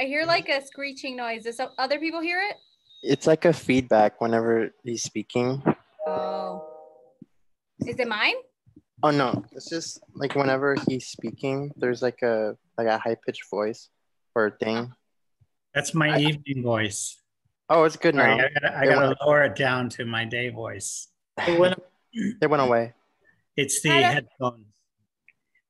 I hear like a screeching noise. Does other people hear it? It's like a feedback whenever he's speaking. Oh. Is it mine? Oh no, it's just like whenever he's speaking, there's like a high-pitched voice or thing. That's my evening voice. Oh, it's good now. Sorry, I gotta lower it down to my day voice. It went away. It's the headphones.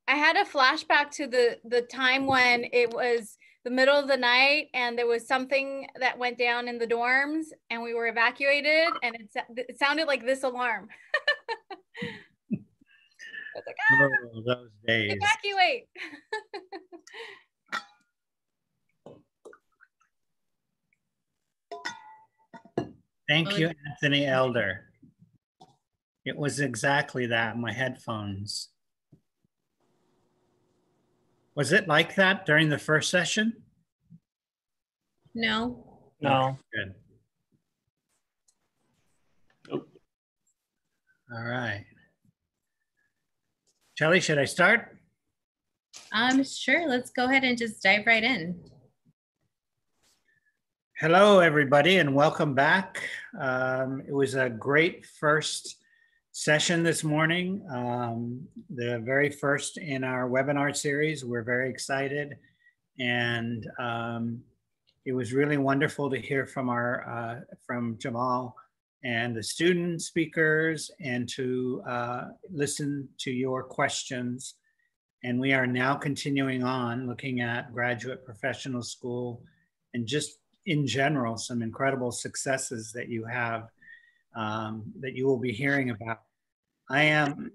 I had a flashback to the time when it was the middle of the night and there was something that went down in the dorms and we were evacuated, and it sounded like this alarm. I was like, oh, those days. Evacuate. Thank you, Anthony Elder. It was exactly that, my headphones. Was it like that during the first session? No. No. Good. Nope. All right. Shelley, should I start? Sure, let's go ahead and just dive right in. Hello, everybody, and welcome back. It was a great first session this morning, the very first in our webinar series. We're very excited, and it was really wonderful to hear from from Jamal and the student speakers, and to listen to your questions. And we are now continuing on looking at graduate professional school and just in general, some incredible successes that you have, that you will be hearing about. I am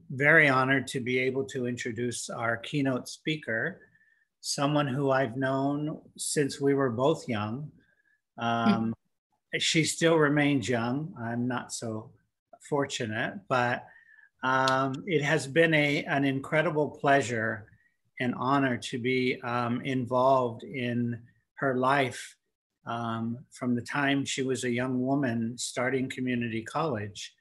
very honored to be able to introduce our keynote speaker, someone who I've known since we were both young. She still remains young. I'm not so fortunate, but it has been an incredible pleasure and honor to be involved in her life from the time she was a young woman starting community college,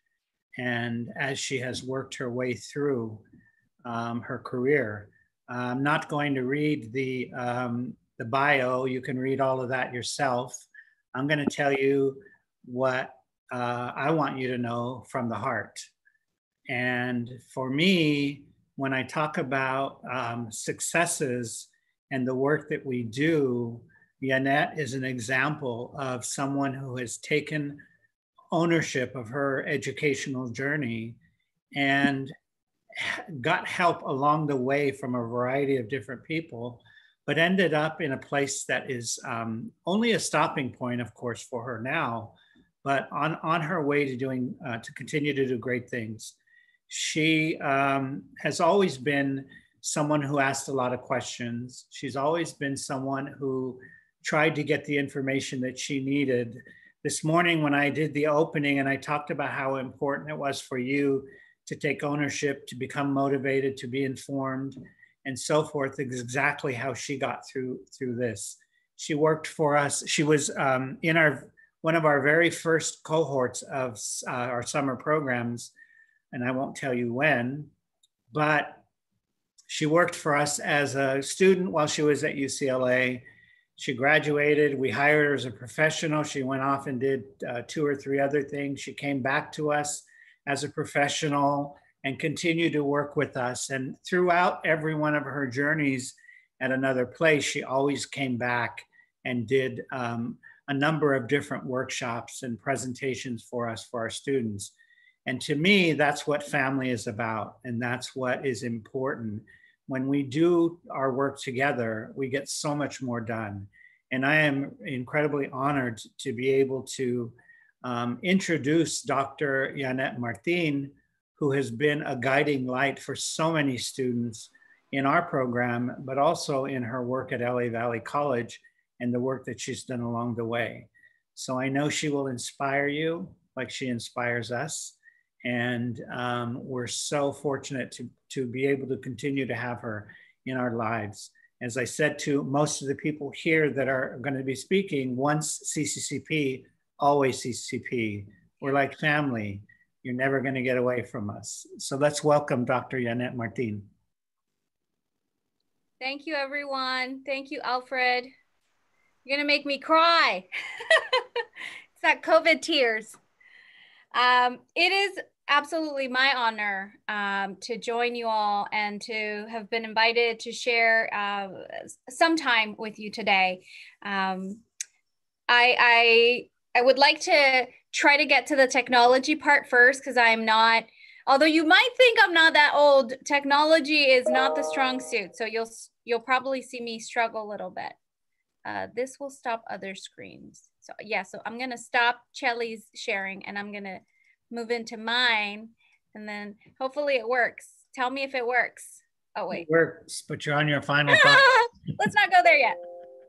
and as she has worked her way through her career. I'm not going to read the bio. You can read all of that yourself. I'm going to tell you what I want you to know from the heart. And for me, when I talk about successes and the work that we do, Yanette is an example of someone who has taken ownership of her educational journey and got help along the way from a variety of different people, but ended up in a place that is only a stopping point, of course, for her now, but on her way to doing, to continue to do great things. She has always been someone who asked a lot of questions. She's always been someone who tried to get the information that she needed. This morning when I did the opening and I talked about how important it was for you to take ownership, to become motivated, to be informed, and so forth, is exactly how she got through this. She worked for us. She was in one of our very first cohorts of our summer programs, and I won't tell you when, but she worked for us as a student while she was at UCLA. She graduated, we hired her as a professional. She went off and did 2 or 3 other things. She came back to us as a professional and continued to work with us. And throughout every one of her journeys at another place, she always came back and did a number of different workshops and presentations for us, for our students. And to me, that's what family is about. And that's what is important. When we do our work together, we get so much more done. And I am incredibly honored to be able to introduce Dr. Yanette Martin, who has been a guiding light for so many students in our program, but also in her work at LA Valley College and the work that she's done along the way. So I know she will inspire you like she inspires us. And we're so fortunate to be able to continue to have her in our lives. As I said to most of the people here that are going to be speaking, once CCCP, always CCCP. We're like family. You're never going to get away from us. So let's welcome Dr. Yanette Martin. Thank you, everyone. Thank you, Alfred. You're gonna make me cry. It's that COVID tears. It is absolutely my honor to join you all and to have been invited to share some time with you today. I would like to try to get to the technology part first, because I'm not, although you might think I'm not that old, technology is not the strong suit. So you'll probably see me struggle a little bit. This will stop other screens. So yeah, so I'm gonna stop Chelly's sharing and I'm gonna move into mine, and then hopefully it works. Tell me if it works. Oh wait. It works, but you're on your final thought. Let's not go there yet.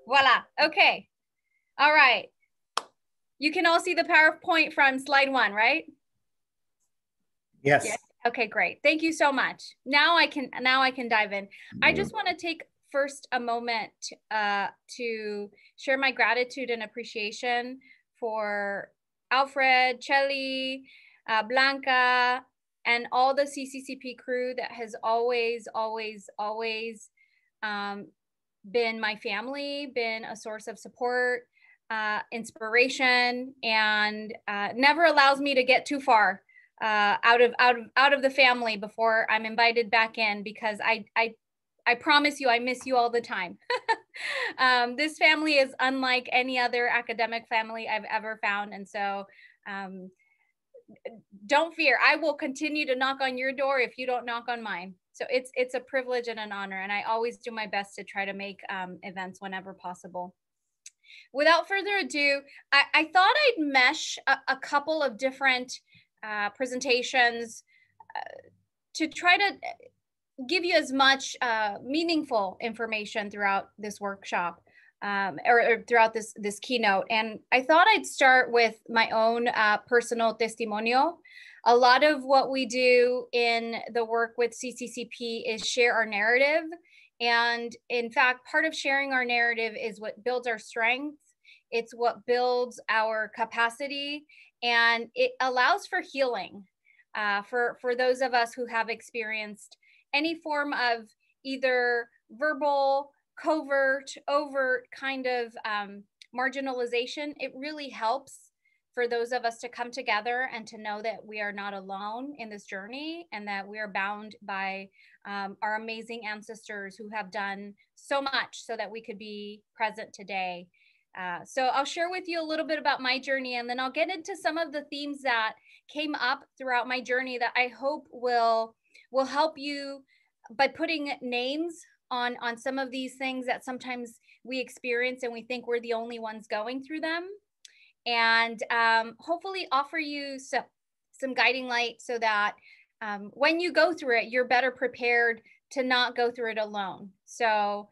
Voila, okay. All right. You can all see the PowerPoint from slide 1, right? Yes. Yes. Okay, great. Thank you so much. Now I can dive in. I just want to take first a moment to share my gratitude and appreciation for Alfred, Chelly, Blanca, and all the CCCP crew that has always been my family, been a source of support, inspiration, and never allows me to get too far out of the family before I'm invited back in, because I promise you I miss you all the time. This family is unlike any other academic family I've ever found, and so don't fear, I will continue to knock on your door if you don't knock on mine. So it's a privilege and an honor, and I always do my best to try to make events whenever possible. Without further ado, I thought I'd mesh a couple of different presentations to try to give you as much meaningful information throughout this workshop or throughout this keynote. And I thought I'd start with my own personal testimonio. A lot of what we do in the work with CCCP is share our narrative. And in fact, part of sharing our narrative is what builds our strengths. It's what builds our capacity, and it allows for healing for those of us who have experienced any form of either verbal, covert, overt kind of marginalization. It really helps for those of us to come together and to know that we are not alone in this journey, and that we are bound by our amazing ancestors who have done so much so that we could be present today. So I'll share with you a little bit about my journey, and then I'll get into some of the themes that came up throughout my journey that I hope will help you by putting names on some of these things that sometimes we experience and we think we're the only ones going through them, and hopefully offer you some guiding light so that when you go through it, you're better prepared to not go through it alone. So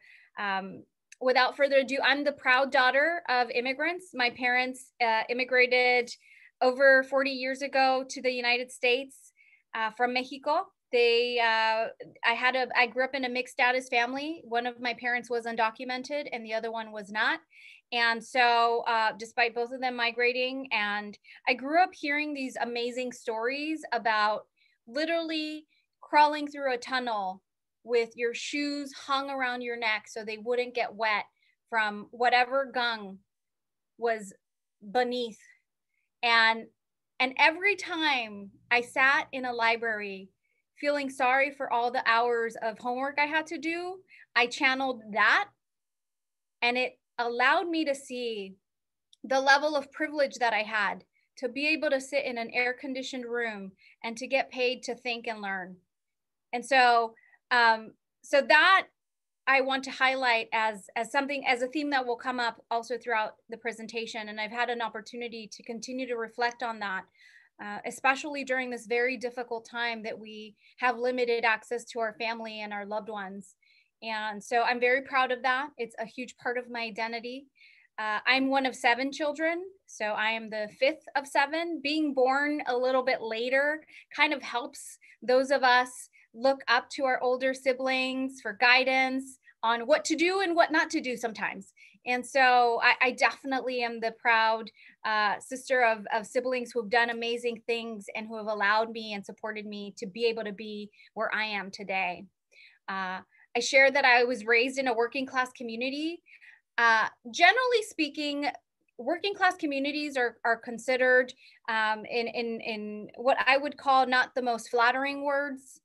without further ado, I'm the proud daughter of immigrants. My parents immigrated over 40 years ago to the United States from Mexico. I grew up in a mixed status family. One of my parents was undocumented and the other one was not. And so despite both of them migrating, and I grew up hearing these amazing stories about literally crawling through a tunnel with your shoes hung around your neck so they wouldn't get wet from whatever gang was beneath. And every time I sat in a library feeling sorry for all the hours of homework I had to do, I channeled that, and it allowed me to see the level of privilege that I had to be able to sit in an air-conditioned room and to get paid to think and learn. And so so that I want to highlight as a theme that will come up also throughout the presentation. And I've had an opportunity to continue to reflect on that, especially during this very difficult time that we have limited access to our family and our loved ones. And so I'm very proud of that. It's a huge part of my identity. I'm one of 7 children, so I am the 5th of 7. Being born a little bit later kind of helps those of us look up to our older siblings for guidance on what to do and what not to do sometimes. And so I definitely am the proud sister of siblings who have done amazing things and who have allowed me and supported me to be able to be where I am today. I shared that I was raised in a working class community. Generally speaking, working class communities are considered in what I would call not the most flattering words,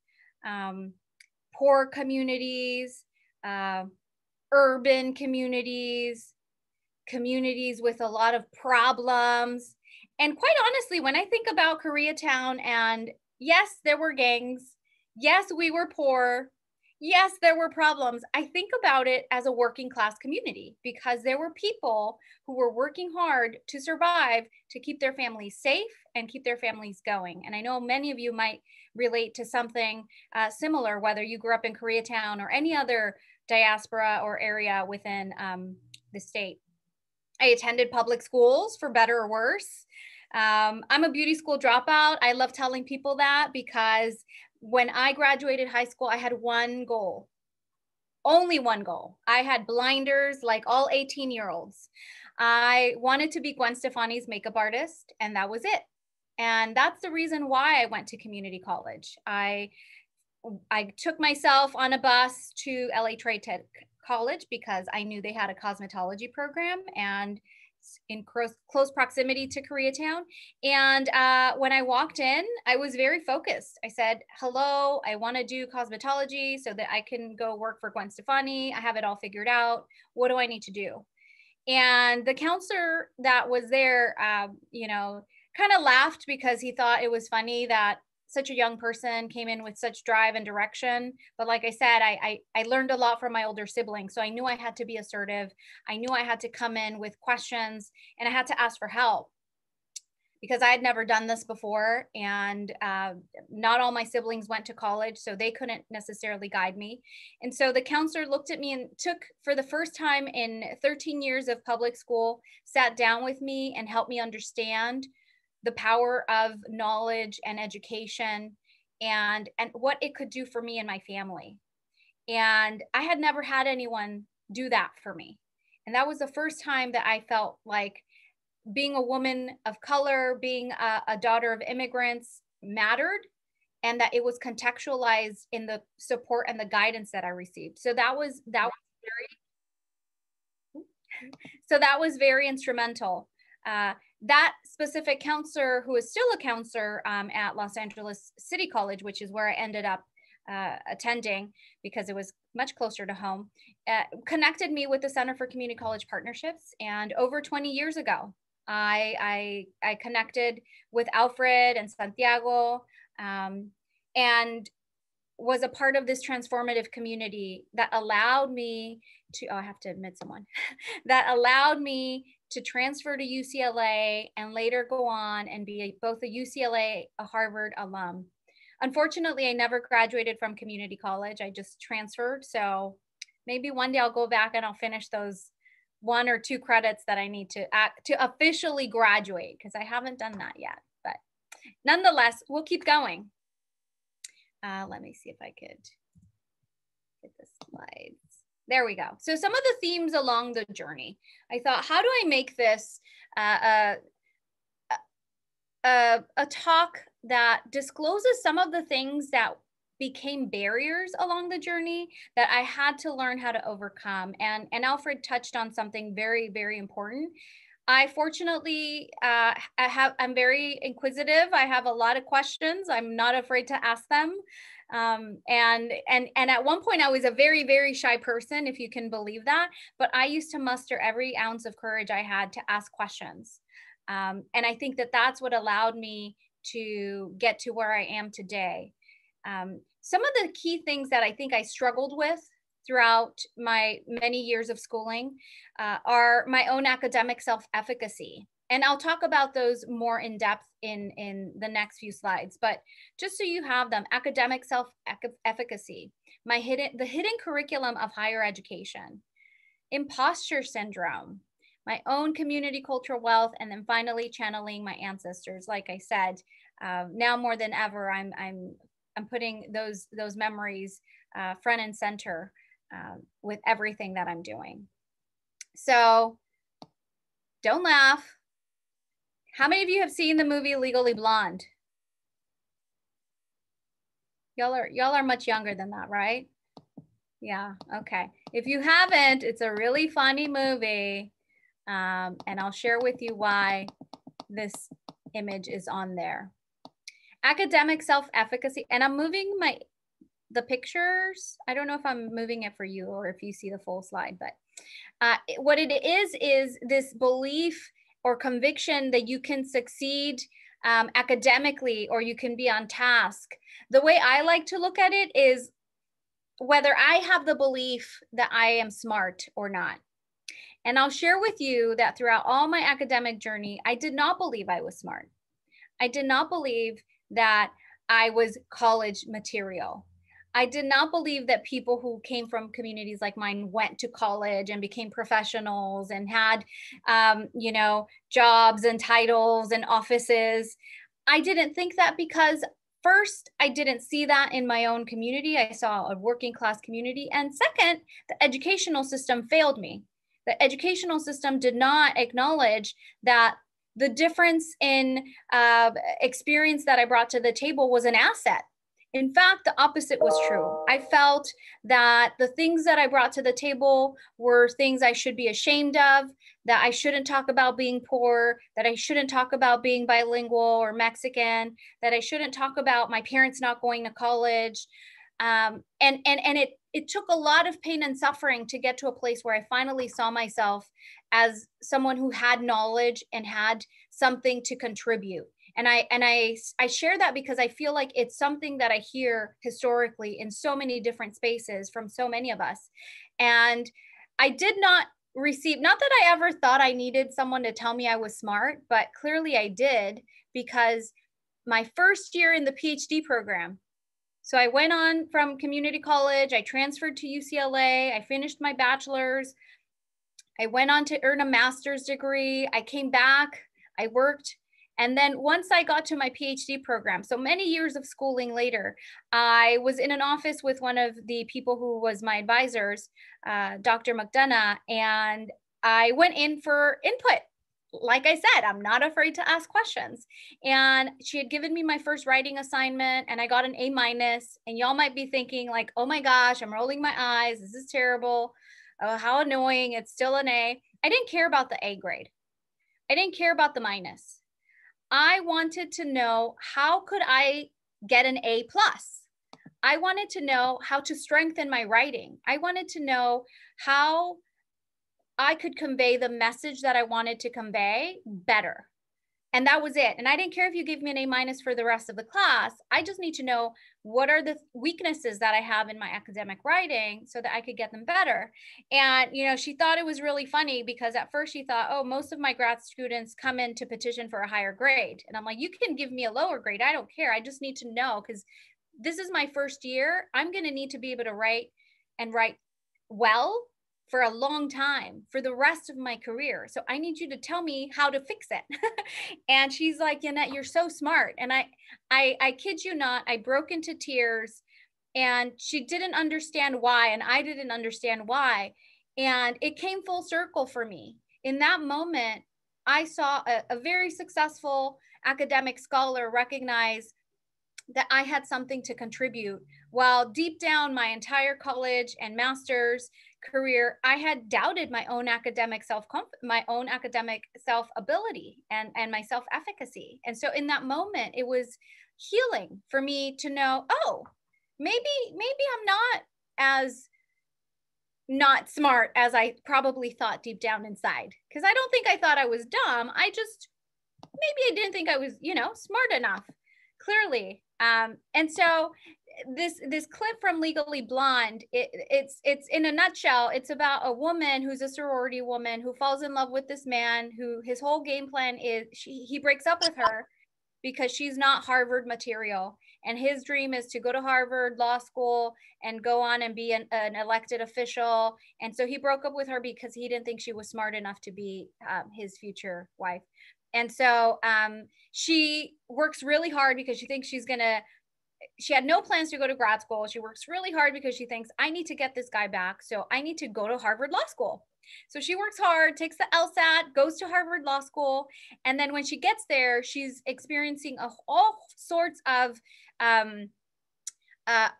poor communities, urban communities, communities with a lot of problems. And quite honestly, when I think about Koreatown, and yes, there were gangs, yes, we were poor, yes, there were problems, I think about it as a working class community because there were people who were working hard to survive, to keep their families safe and keep their families going. And I know many of you might relate to something similar, whether you grew up in Koreatown or any other diaspora or area within the state. I attended public schools for better or worse. I'm a beauty school dropout. I love telling people that because when I graduated high school, I had one goal, only one goal. I had blinders like all 18-year-olds. I wanted to be Gwen Stefani's makeup artist, and that was it. And that's the reason why I went to community college. I took myself on a bus to LA Trade Tech College because I knew they had a cosmetology program and in close proximity to Koreatown. And when I walked in, I was very focused. I said, hello, I want to do cosmetology so that I can go work for Gwen Stefani. I have it all figured out. What do I need to do? And the counselor that was there, you know, kind of laughed because he thought it was funny that such a young person came in with such drive and direction. But like I said, I learned a lot from my older siblings. So I knew I had to be assertive. I knew I had to come in with questions and I had to ask for help because I had never done this before. And not all my siblings went to college, so they couldn't necessarily guide me. And so the counselor looked at me and took, for the first time in 13 years of public school, sat down with me and helped me understand the power of knowledge and education and what it could do for me and my family. And I had never had anyone do that for me. And that was the first time that I felt like being a woman of color, being a daughter of immigrants mattered, and that it was contextualized in the support and the guidance that I received. So that was very instrumental. That specific counselor, who is still a counselor at Los Angeles City College, which is where I ended up attending because it was much closer to home, connected me with the Center for Community College Partnerships. And over 20 years ago, I connected with Alfred and Santiago and was a part of this transformative community that allowed me to, I have to admit someone, that allowed me to transfer to UCLA and later go on and be both a UCLA, a Harvard alum. Unfortunately, I never graduated from community college. I just transferred. So maybe one day I'll go back and I'll finish those 1 or 2 credits that I need to officially graduate, because I haven't done that yet. But nonetheless, we'll keep going. Let me see if I could get the slides. There we go. So some of the themes along the journey. I thought, how do I make this a talk that discloses some of the things that became barriers along the journey that I had to learn how to overcome. And Alfred touched on something very, very important. I fortunately, I'm very inquisitive. I have a lot of questions. I'm not afraid to ask them. And at one point I was a very, very shy person, if you can believe that, but I used to muster every ounce of courage I had to ask questions. And I think that that's what allowed me to get to where I am today. Some of the key things that I think I struggled with throughout my many years of schooling are my own academic self-efficacy. And I'll talk about those more in depth in the next few slides, but just so you have them: academic self-efficacy, the hidden curriculum of higher education, imposter syndrome, my own community cultural wealth, and then finally channeling my ancestors. Like I said, now more than ever, I'm putting those memories front and center with everything that I'm doing. So don't laugh. How many of you have seen the movie Legally Blonde? Y'all are much younger than that, right? Yeah, okay. If you haven't, it's a really funny movie. And I'll share with you why this image is on there. Academic self-efficacy, and I'm moving the pictures. I don't know if I'm moving it for you or if you see the full slide, but what it is this belief or conviction that you can succeed academically, or you can be on task. The way I like to look at it is whether I have the belief that I am smart or not. And I'll share with you that throughout all my academic journey, I did not believe I was smart. I did not believe that I was college material. I did not believe that people who came from communities like mine went to college and became professionals and had, you know, jobs and titles and offices. I didn't think that because first, I didn't see that in my own community. I saw a working class community. And second, the educational system failed me. The educational system did not acknowledge that the difference in experience that I brought to the table was an asset. In fact, the opposite was true. I felt that the things that I brought to the table were things I should be ashamed of, that I shouldn't talk about being poor, that I shouldn't talk about being bilingual or Mexican, that I shouldn't talk about my parents not going to college. And it took a lot of pain and suffering to get to a place where I finally saw myself as someone who had knowledge and had something to contribute. And I share that because I feel like it's something that I hear historically in so many different spaces from so many of us. And I did not receive, not that I ever thought I needed someone to tell me I was smart, but clearly I did, because my first year in the PhD program, so I went on from community college, I transferred to UCLA, I finished my bachelor's, I went on to earn a master's degree, I came back, I worked. And then once I got to my PhD program, so many years of schooling later, I was in an office with one of the people who was my advisors, Dr. McDonough, and I went in for input. Like I said, I'm not afraid to ask questions. And she had given me my first writing assignment and I got an A-. And y'all might be thinking like, oh my gosh, I'm rolling my eyes. This is terrible. Oh, how annoying. It's still an A. I didn't care about the A grade. I didn't care about the minus. I wanted to know, how could I get an A+? I wanted to know how to strengthen my writing. I wanted to know how I could convey the message that I wanted to convey better. And that was it. And I didn't care if you gave me an A- for the rest of the class. I just need to know what are the weaknesses that I have in my academic writing so that I could get them better. And, you know, she thought it was really funny because at first she thought, oh, most of my grad students come in to petition for a higher grade. And I'm like, you can give me a lower grade. I don't care. I just need to know, because this is my first year. I'm going to need to be able to write and write well for a long time, for the rest of my career. So I need you to tell me how to fix it. And she's like, Yannette, you're so smart. And I kid you not, I broke into tears, and she didn't understand why. And I didn't understand why. And it came full circle for me. In that moment, I saw a very successful academic scholar recognize that I had something to contribute, while deep down my entire college and master's career, I had doubted my own academic self-ability and my self-efficacy. And so in that moment, it was healing for me to know, oh, maybe I'm not as not smart as I probably thought deep down inside. Because I don't think I thought I was dumb. I just, maybe I didn't think I was, you know, smart enough, clearly. And so this clip from Legally Blonde, it's in a nutshell, it's about a woman who's a sorority woman who falls in love with this man who his whole game plan is he breaks up with her because she's not Harvard material. And his dream is to go to Harvard Law School and go on and be an elected official. And so he broke up with her because he didn't think she was smart enough to be his future wife. And so she works really hard because she thinks she had no plans to go to grad school. She works really hard because she thinks, I need to get this guy back. So I need to go to Harvard Law School. So she works hard, takes the LSAT, goes to Harvard Law School. And then when she gets there, she's experiencing all sorts of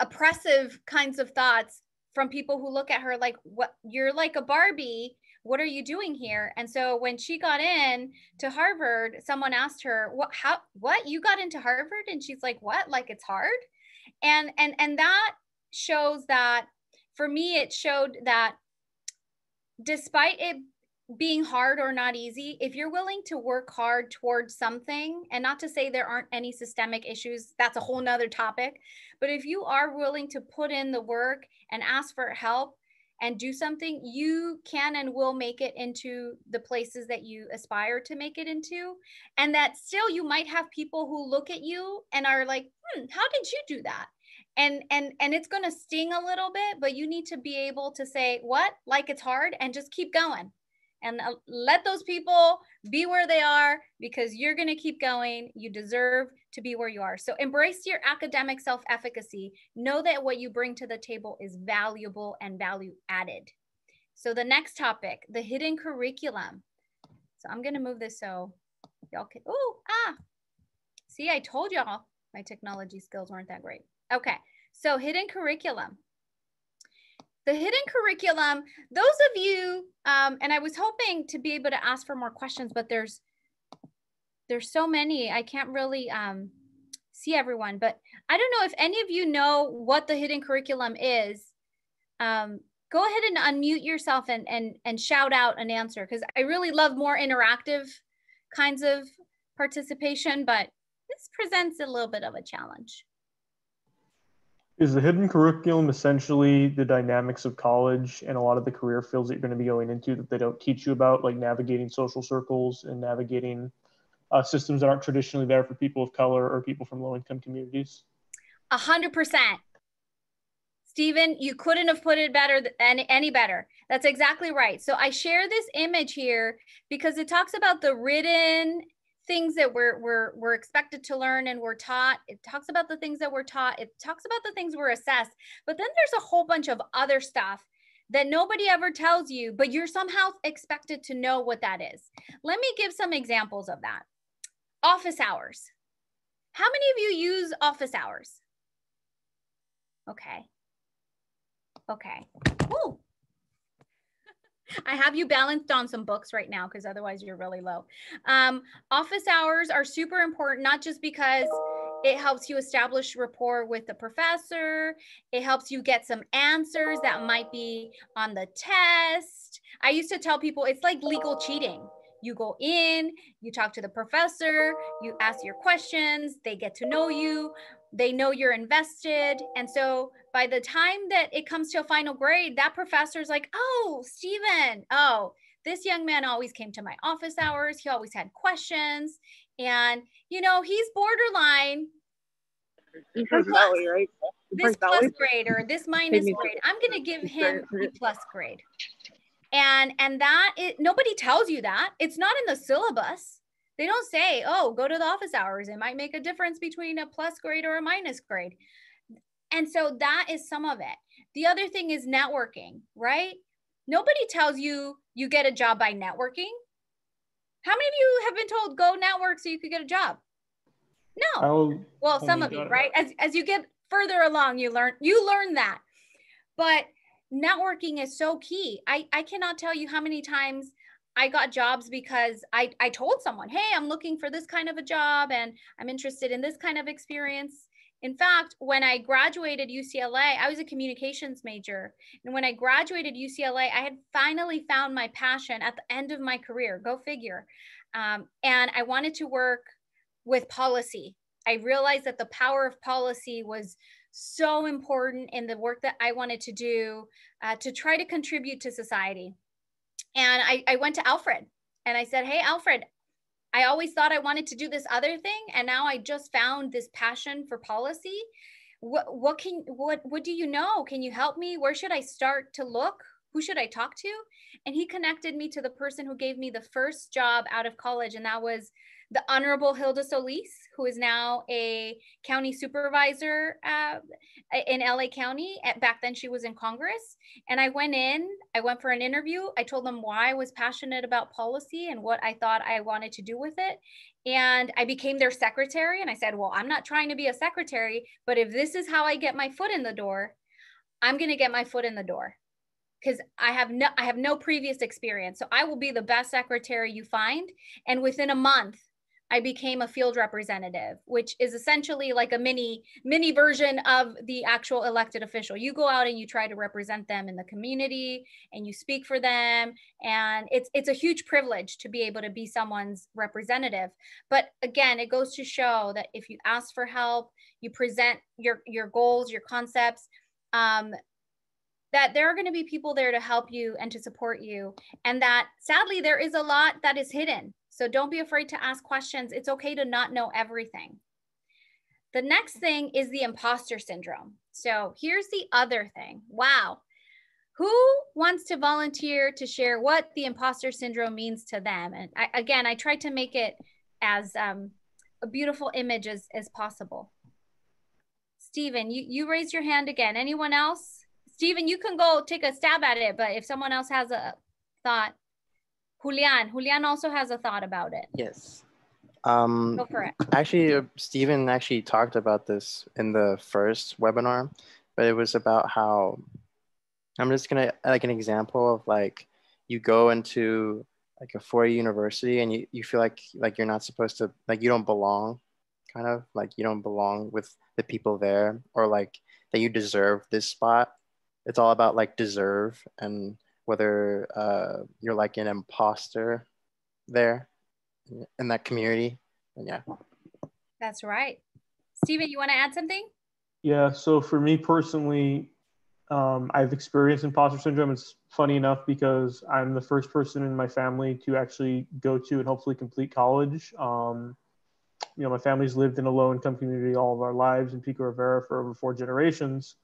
oppressive kinds of thoughts from people who look at her like, what, you're like a Barbie, what are you doing here? And so when she got in to Harvard, someone asked her, what you got into Harvard? And she's like, what, like it's hard? And that shows that, for me, it showed that despite it being hard or not easy, if you're willing to work hard towards something, and not to say there aren't any systemic issues, that's a whole nother topic, but if you are willing to put in the work and ask for help and do something, you can and will make it into the places that you aspire to make it into. And that still, you might have people who look at you and are like, how did you do that? And it's going to sting a little bit, but you need to be able to say, what, like it's hard, and just keep going. And let those people be where they are, because you're going to keep going. You deserve to be where you are. So embrace your academic self-efficacy. Know that what you bring to the table is valuable and value added. So the next topic, the hidden curriculum. So I'm going to move this so y'all can, see, I told y'all my technology skills weren't that great. Okay, so hidden curriculum. The hidden curriculum, those of you, and I was hoping to be able to ask for more questions, but there's so many, I can't really see everyone, but I don't know if any of you know what the hidden curriculum is. Go ahead and unmute yourself and shout out an answer, because I really love more interactive kinds of participation, but this presents a little bit of a challenge. Is the hidden curriculum essentially the dynamics of college and a lot of the career fields that you're going to be going into that they don't teach you about, like navigating social circles and navigating systems that aren't traditionally there for people of color or people from low-income communities? 100%. Stephen, you couldn't have put it better, any better. That's exactly right. So I share this image here because it talks about the written things that we're expected to learn and we're taught. It talks about the things that we're taught. It talks about the things we're assessed. But then there's a whole bunch of other stuff that nobody ever tells you, but you're somehow expected to know what that is. Let me give some examples of that. Office hours. How many of you use office hours? Okay. Okay. Woo. I have you balanced on some books right now because otherwise you're really low. Office hours are super important, not just because it helps you establish rapport with the professor. It helps you get some answers that might be on the test. I used to tell people it's like legal cheating. You go in, you talk to the professor, you ask your questions, they get to know you, they know you're invested. And so by the time that it comes to a final grade, that professor's like, oh, Stephen, oh, this young man always came to my office hours. He always had questions. And, you know, he's borderline. Personality, right? This plus grade or this minus grade. I'm going to give him a plus grade. And that, nobody tells you that. It's not in the syllabus. They don't say, oh, go to the office hours. It might make a difference between a plus grade or a minus grade. And so that is some of it. The other thing is networking, right? Nobody tells you you get a job by networking. How many of you have been told go network so you could get a job? No. Well, some of you, right? As you get further along, you learn that. But networking is so key. I cannot tell you how many times I got jobs because I told someone, hey, I'm looking for this kind of a job and I'm interested in this kind of experience. In fact, when I graduated UCLA, I was a communications major. And when I graduated UCLA, I had finally found my passion at the end of my career, go figure. And I wanted to work with policy. I realized that the power of policy was so important in the work that I wanted to do to try to contribute to society. And I went to Alfred and I said, hey, Alfred, I always thought I wanted to do this other thing. And now I just found this passion for policy. What do you know? Can you help me? Where should I start to look? Who should I talk to? And he connected me to the person who gave me the first job out of college. And that was the Honorable Hilda Solis, who is now a county supervisor in LA County. Back then she was in Congress. And I went for an interview. I told them why I was passionate about policy and what I thought I wanted to do with it. And I became their secretary. And I said, well, I'm not trying to be a secretary, but if this is how I get my foot in the door, I'm going to get my foot in the door because I have no previous experience. So I will be the best secretary you find. And within a month, I became a field representative, which is essentially like a mini version of the actual elected official. You go out and you try to represent them in the community and you speak for them. And it's a huge privilege to be able to be someone's representative. But again, it goes to show that if you ask for help, you present your goals, your concepts, that there are going to be people there to help you and to support you. And that sadly, there is a lot that is hidden. So don't be afraid to ask questions. It's okay to not know everything. The next thing is the imposter syndrome. So here's the other thing. Wow. Who wants to volunteer to share what the imposter syndrome means to them? And I tried to make it as a beautiful image as possible. Stephen, you raised your hand again. Anyone else? Stephen, you can go take a stab at it, but if someone else has a thought. Julian also has a thought about it. Yes. Go for it. Actually, Stephen actually talked about this in the first webinar, but it was about how, I'm just gonna, like an example of like, you go into like a 4-year university and you feel like you're not supposed to, like you don't belong, kind of like you don't belong with the people there, or like that you deserve this spot. It's all about like deserve and whether you're like an imposter there in that community. And yeah. That's right. Stephen, you want to add something? Yeah, so for me personally, I've experienced imposter syndrome. It's funny enough because I'm the first person in my family to actually go to and hopefully complete college. My family's lived in a low-income community all of our lives in Pico Rivera for over 4 generations.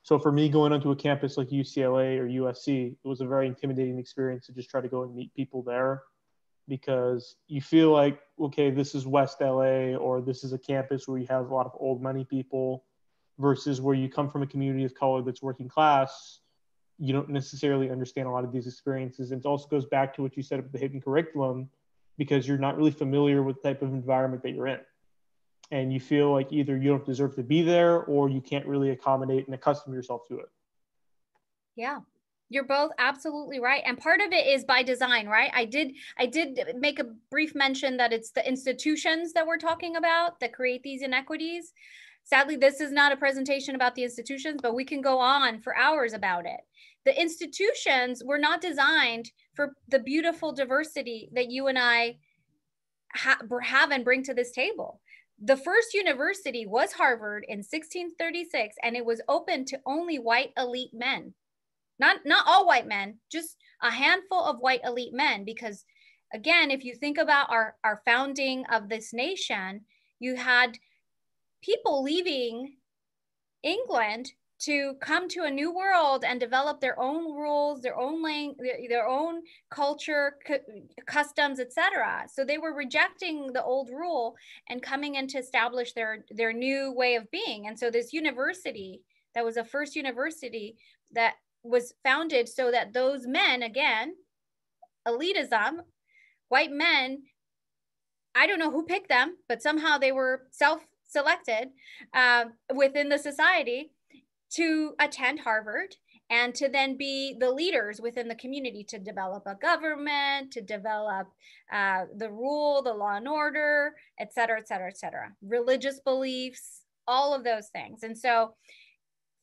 So for me, going onto a campus like UCLA or USC, it was a very intimidating experience to just try to go and meet people there, because you feel like, okay, this is West LA, or this is a campus where you have a lot of old money people, versus where you come from a community of color that's working class. You don't necessarily understand a lot of these experiences. And it also goes back to what you said about the hidden curriculum, because you're not really familiar with the type of environment that you're in. And you feel like either you don't deserve to be there or you can't really accommodate and accustom yourself to it. Yeah, you're both absolutely right. And part of it is by design, right? I did make a brief mention that it's the institutions that we're talking about that create these inequities. Sadly, this is not a presentation about the institutions, but we can go on for hours about it. The institutions were not designed for the beautiful diversity that you and I have and bring to this table. The first university was Harvard in 1636, and it was open to only white elite men. Not all white men, just a handful of white elite men. Because again, if you think about our founding of this nation, you had people leaving England to come to a new world and develop their own rules, their own language, their own culture, customs, etc. So they were rejecting the old rule and coming in to establish their new way of being. And so this university, that was the first university that was founded so that those men, again, elitism, white men, I don't know who picked them, but somehow they were self-selected within the society to attend Harvard and to then be the leaders within the community, to develop a government, to develop the rule, the law and order, et cetera, et cetera, et cetera. Religious beliefs, all of those things. And so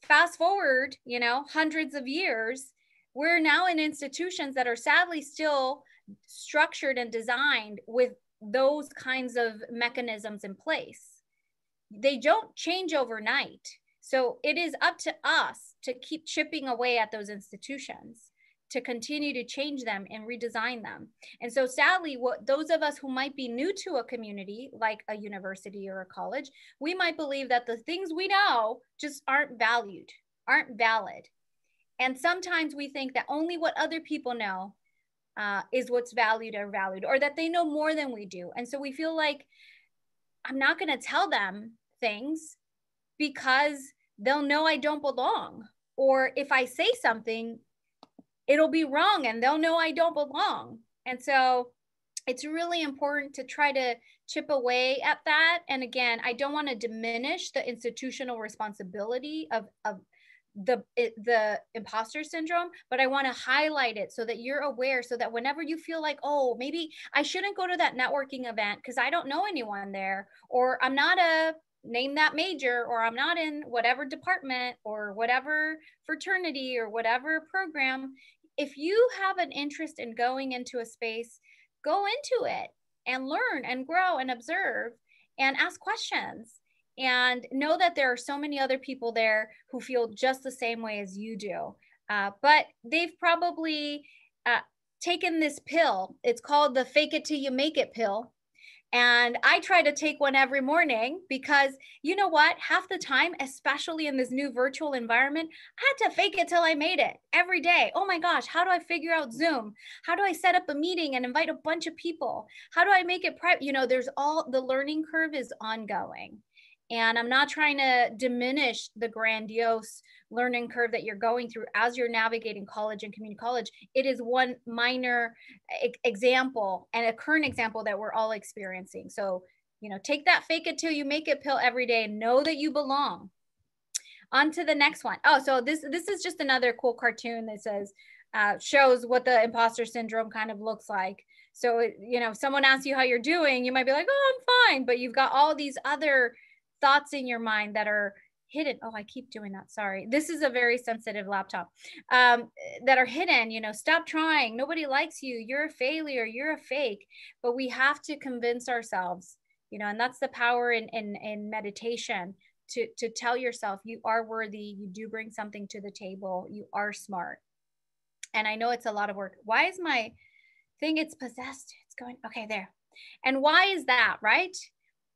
fast forward, hundreds of years, we're now in institutions that are sadly still structured and designed with those kinds of mechanisms in place. They don't change overnight. So it is up to us to keep chipping away at those institutions, to continue to change them and redesign them. And so sadly, those of us who might be new to a community, like a university or a college, we might believe that the things we know just aren't valued, aren't valid. And sometimes we think that only what other people know is what's valued, or that they know more than we do. And so we feel like, I'm not going to tell them things because they'll know I don't belong. Or if I say something, it'll be wrong and they'll know I don't belong. And so it's really important to try to chip away at that. And again, I don't want to diminish the institutional responsibility of the imposter syndrome, but I want to highlight it so that you're aware, so that whenever you feel like, oh, maybe I shouldn't go to that networking event because I don't know anyone there, or I'm not a name that major, or I'm not in whatever department or whatever fraternity or whatever program. If you have an interest in going into a space, go into it and learn and grow and observe and ask questions, and know that there are so many other people there who feel just the same way as you do. But they've probably taken this pill. It's called the fake it till you make it pill. And I try to take one every morning because, you know what, half the time, especially in this new virtual environment, I had to fake it till I made it every day. Oh my gosh, how do I figure out Zoom? How do I set up a meeting and invite a bunch of people? How do I make it private? You know, there's all, the learning curve is ongoing. And I'm not trying to diminish the grandiose learning curve that you're going through as you're navigating college and community college. It is one minor example and a current example that we're all experiencing. So, you know, take that fake it till you make it pill every day and know that you belong. On to the next one. Oh, so this is just another cool cartoon that says, shows what the imposter syndrome kind of looks like. So, you know, if someone asks you how you're doing, you might be like, oh, I'm fine. But you've got all these other thoughts in your mind that are hidden. Oh, I keep doing that. Sorry. This is a very sensitive laptop, that are hidden. You know, stop trying. Nobody likes you. You're a failure. You're a fake. But we have to convince ourselves, you know, and that's the power in meditation, to tell yourself you are worthy. You do bring something to the table. You are smart. And I know it's a lot of work. Why is my thing, it's possessed. It's going, okay, there. And why is that, right?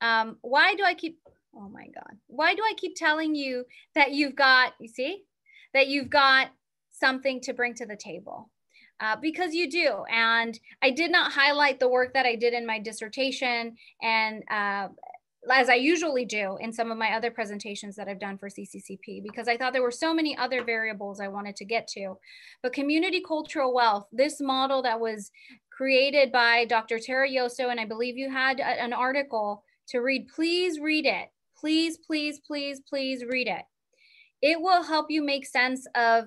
Why do I keep, oh my God, why do I keep telling you that you've got, you see, that you've got something to bring to the table? Because you do. And I did not highlight the work that I did in my dissertation, and as I usually do in some of my other presentations that I've done for CCCP, because I thought there were so many other variables I wanted to get to. But community cultural wealth, this model that was created by Dr. Tara Yoso, and I believe you had an article to read. Please read it. Please, please, please, please read it. It will help you make sense of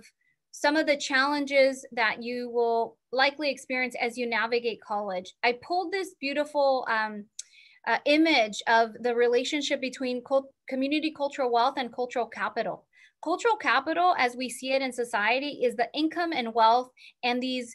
some of the challenges that you will likely experience as you navigate college. I pulled this beautiful image of the relationship between community cultural wealth and cultural capital. Cultural capital, as we see it in society, is the income and wealth and the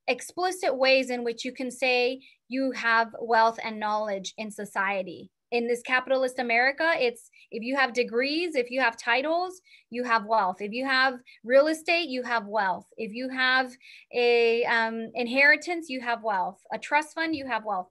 explicit ways in which you can say you have wealth and knowledge in society. In this capitalist America, it's if you have degrees, if you have titles, you have wealth. If you have real estate, you have wealth. If you have a inheritance, you have wealth. A trust fund, you have wealth.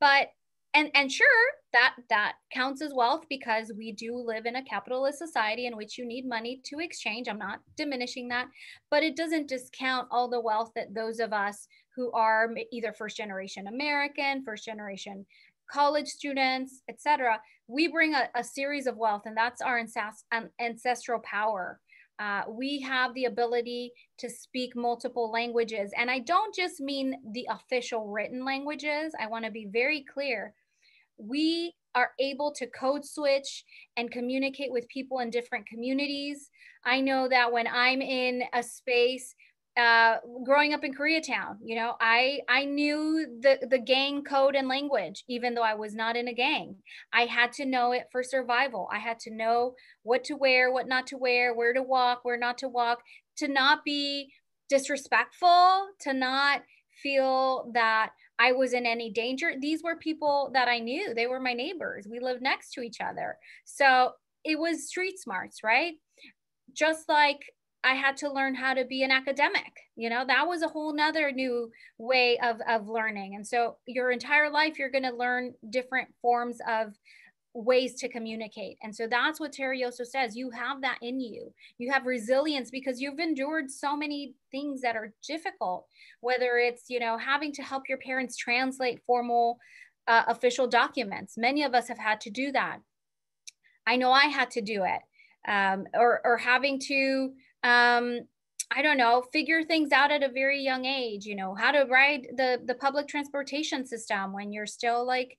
But and sure, that counts as wealth because we do live in a capitalist society in which you need money to exchange. I'm not diminishing that, but it doesn't discount all the wealth that those of us who are either first generation American, first generation college students, etc. We bring a series of wealth, and that's our ancestral power. We have the ability to speak multiple languages. And I don't just mean the official written languages. I want to be very clear. We are able to code switch and communicate with people in different communities. I know that when I'm in a space, growing up in Koreatown, you know, I knew the gang code and language, even though I was not in a gang. I had to know it for survival. I had to know what to wear, what not to wear, where to walk, where not to walk, to not be disrespectful, to not feel that I was in any danger. These were people that I knew. They were my neighbors. We lived next to each other. So it was street smarts, right? Just like I had to learn how to be an academic. You know, that was a whole nother new way of learning. And so your entire life, you're going to learn different forms of ways to communicate. And so that's what Tara Yoso says. You have that in you. You have resilience because you've endured so many things that are difficult, whether it's, you know, having to help your parents translate formal official documents. Many of us have had to do that. I know I had to do it. Or having to, I don't know, figure things out at a very young age, you know, how to ride the public transportation system when you're still like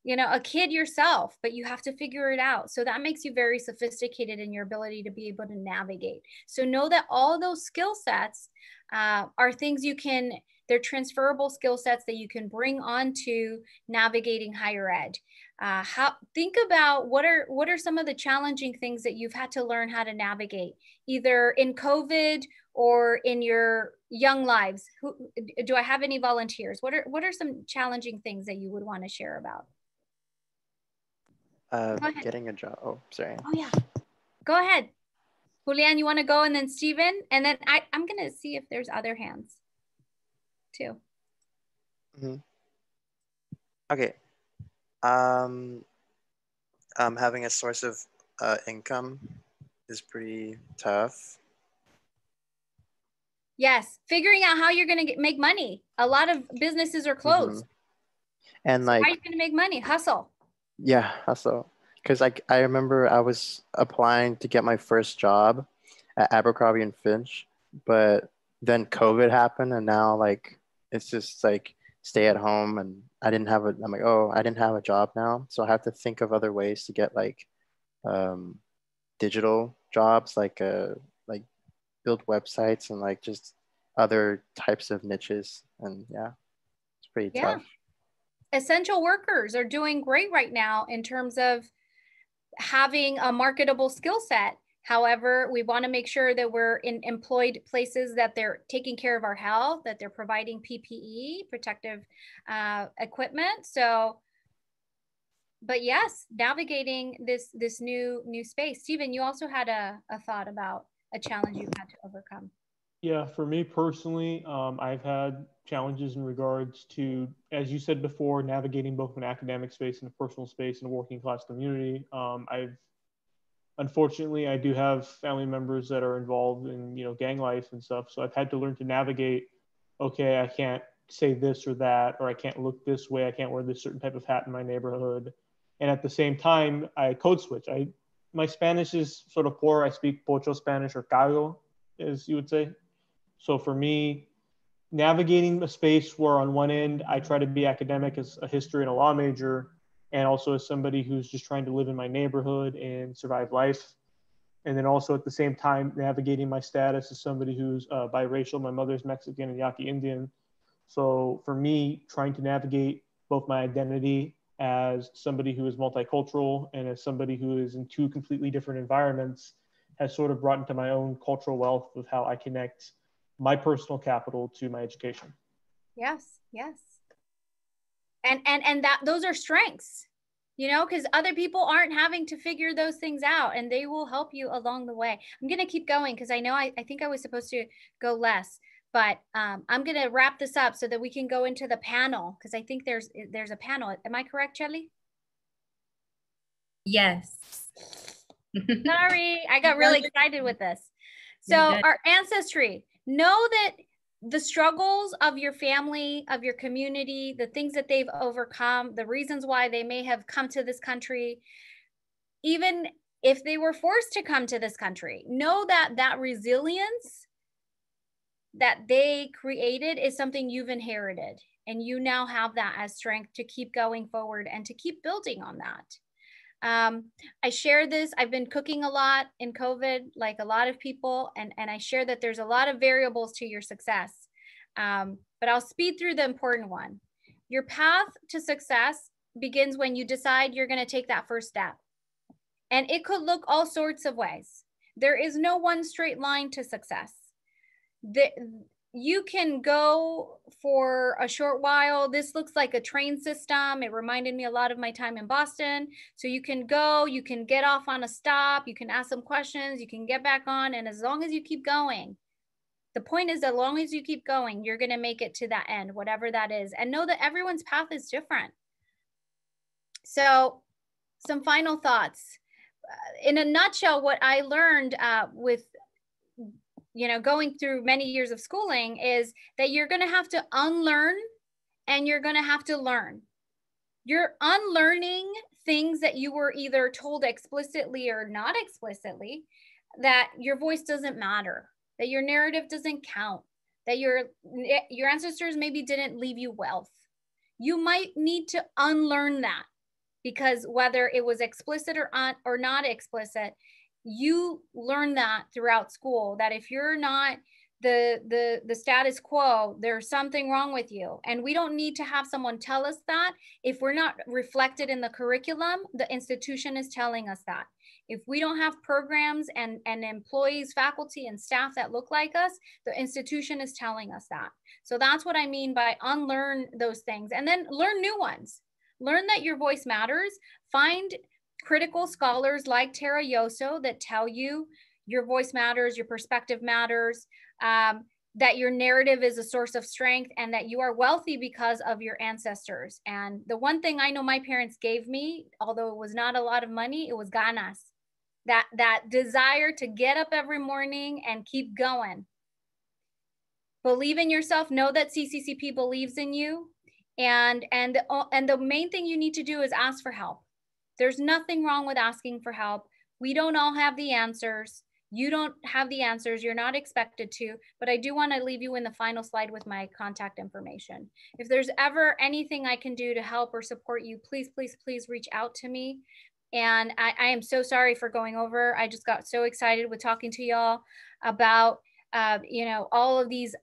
you know, a kid yourself, but you have to figure it out. So that makes you very sophisticated in your ability to be able to navigate. So know that all those skill sets are things you can, they're transferable skill sets that you can bring onto navigating higher ed. Think about what are some of the challenging things that you've had to learn how to navigate, either in COVID or in your young lives. Do I have any volunteers? What are some challenging things that you would want to share about? Getting a job. Oh, sorry. Oh yeah, go ahead. Julian, you want to go, and then Steven, and then I'm gonna see if there's other hands too. Mm-hmm. Okay. Having a source of income is pretty tough. Yes, figuring out how you're gonna make money. A lot of businesses are closed. And so like, how are you gonna make money? Hustle. Yeah, hustle. Because like I remember I was applying to get my first job at Abercrombie and Finch, but then COVID happened, and now like it's just like stay at home, and I didn't have a. I'm like, oh, I didn't have a job now, so I have to think of other ways to get like digital jobs, like build websites and like just other types of niches, and yeah, it's pretty tough. Essential workers are doing great right now in terms of having a marketable skill set. However, we want to make sure that we're in employed places, that they're taking care of our health, that they're providing PPE, protective equipment. So, but yes, navigating this new space. Steven, you also had a thought about a challenge you've had to overcome. Yeah, for me personally, I've had challenges in regards to, as you said before, navigating both an academic space and a personal space in a working class community. Unfortunately, I do have family members that are involved in, gang life and stuff. So I've had to learn to navigate, okay, I can't say this or that, or I can't look this way. I can't wear this certain type of hat in my neighborhood. And at the same time, I code switch. My Spanish is sort of poor. I speak Pocho Spanish, or Cago, as you would say. So for me, navigating a space where on one end, I try to be academic as a history and a law major, and also as somebody who's just trying to live in my neighborhood and survive life. And then also at the same time, navigating my status as somebody who's biracial. My mother's Mexican and Yaqui Indian. So for me, trying to navigate both my identity as somebody who is multicultural and as somebody who is in two completely different environments has sort of brought into my own cultural wealth of how I connect my personal capital to my education. Yes. And that those are strengths, because other people aren't having to figure those things out, and they will help you along the way. I'm going to keep going because I know I think I was supposed to go less, but I'm going to wrap this up so that we can go into the panel, because I think there's a panel. Am I correct, Shelly? Yes. Sorry, I got really excited with this. So our ancestry, know that the struggles of your family, of your community, the things that they've overcome, the reasons why they may have come to this country, even if they were forced to come to this country, know that that resilience that they created is something you've inherited, and you now have that as strength to keep going forward and to keep building on that. I share this. I've been cooking a lot in COVID, like a lot of people, and I share that there's a lot of variables to your success. But I'll speed through the important one. Your path to success begins when you decide you're going to take that first step. And it could look all sorts of ways. There is no one straight line to success. You can go for a short while. This looks like a train system. It reminded me a lot of my time in Boston. So you can go, you can get off on a stop, you can ask some questions, you can get back on. And as long as you keep going, the point is, as long as you keep going, you're going to make it to that end, whatever that is. And know that everyone's path is different. So some final thoughts. In a nutshell, what I learned with going through many years of schooling is that you're going to have to unlearn and you're going to have to learn. You're unlearning things that you were either told explicitly or not explicitly, that your voice doesn't matter, that your narrative doesn't count, that your ancestors maybe didn't leave you wealth. You might need to unlearn that. because whether it was explicit or not explicit, you learn that throughout school, that if you're not the status quo, there's something wrong with you. And we don't need to have someone tell us that. If we're not reflected in the curriculum, the institution is telling us that. If we don't have programs and employees, faculty, and staff that look like us, the institution is telling us that. So that's what I mean by unlearn those things and then learn new ones. Learn that your voice matters. Find critical scholars like Tara Yoso that tell you your voice matters, your perspective matters, that your narrative is a source of strength, and that you are wealthy because of your ancestors. And the one thing I know my parents gave me, although it was not a lot of money, it was ganas. That desire to get up every morning and keep going. Believe in yourself. Know that CCCP believes in you. And the main thing you need to do is ask for help. There's nothing wrong with asking for help. We don't all have the answers. You don't have the answers. You're not expected to, but I do want to leave you in the final slide with my contact information. If there's ever anything I can do to help or support you, please, please, please reach out to me. And I am so sorry for going over. I just got so excited with talking to y'all about you know, all of these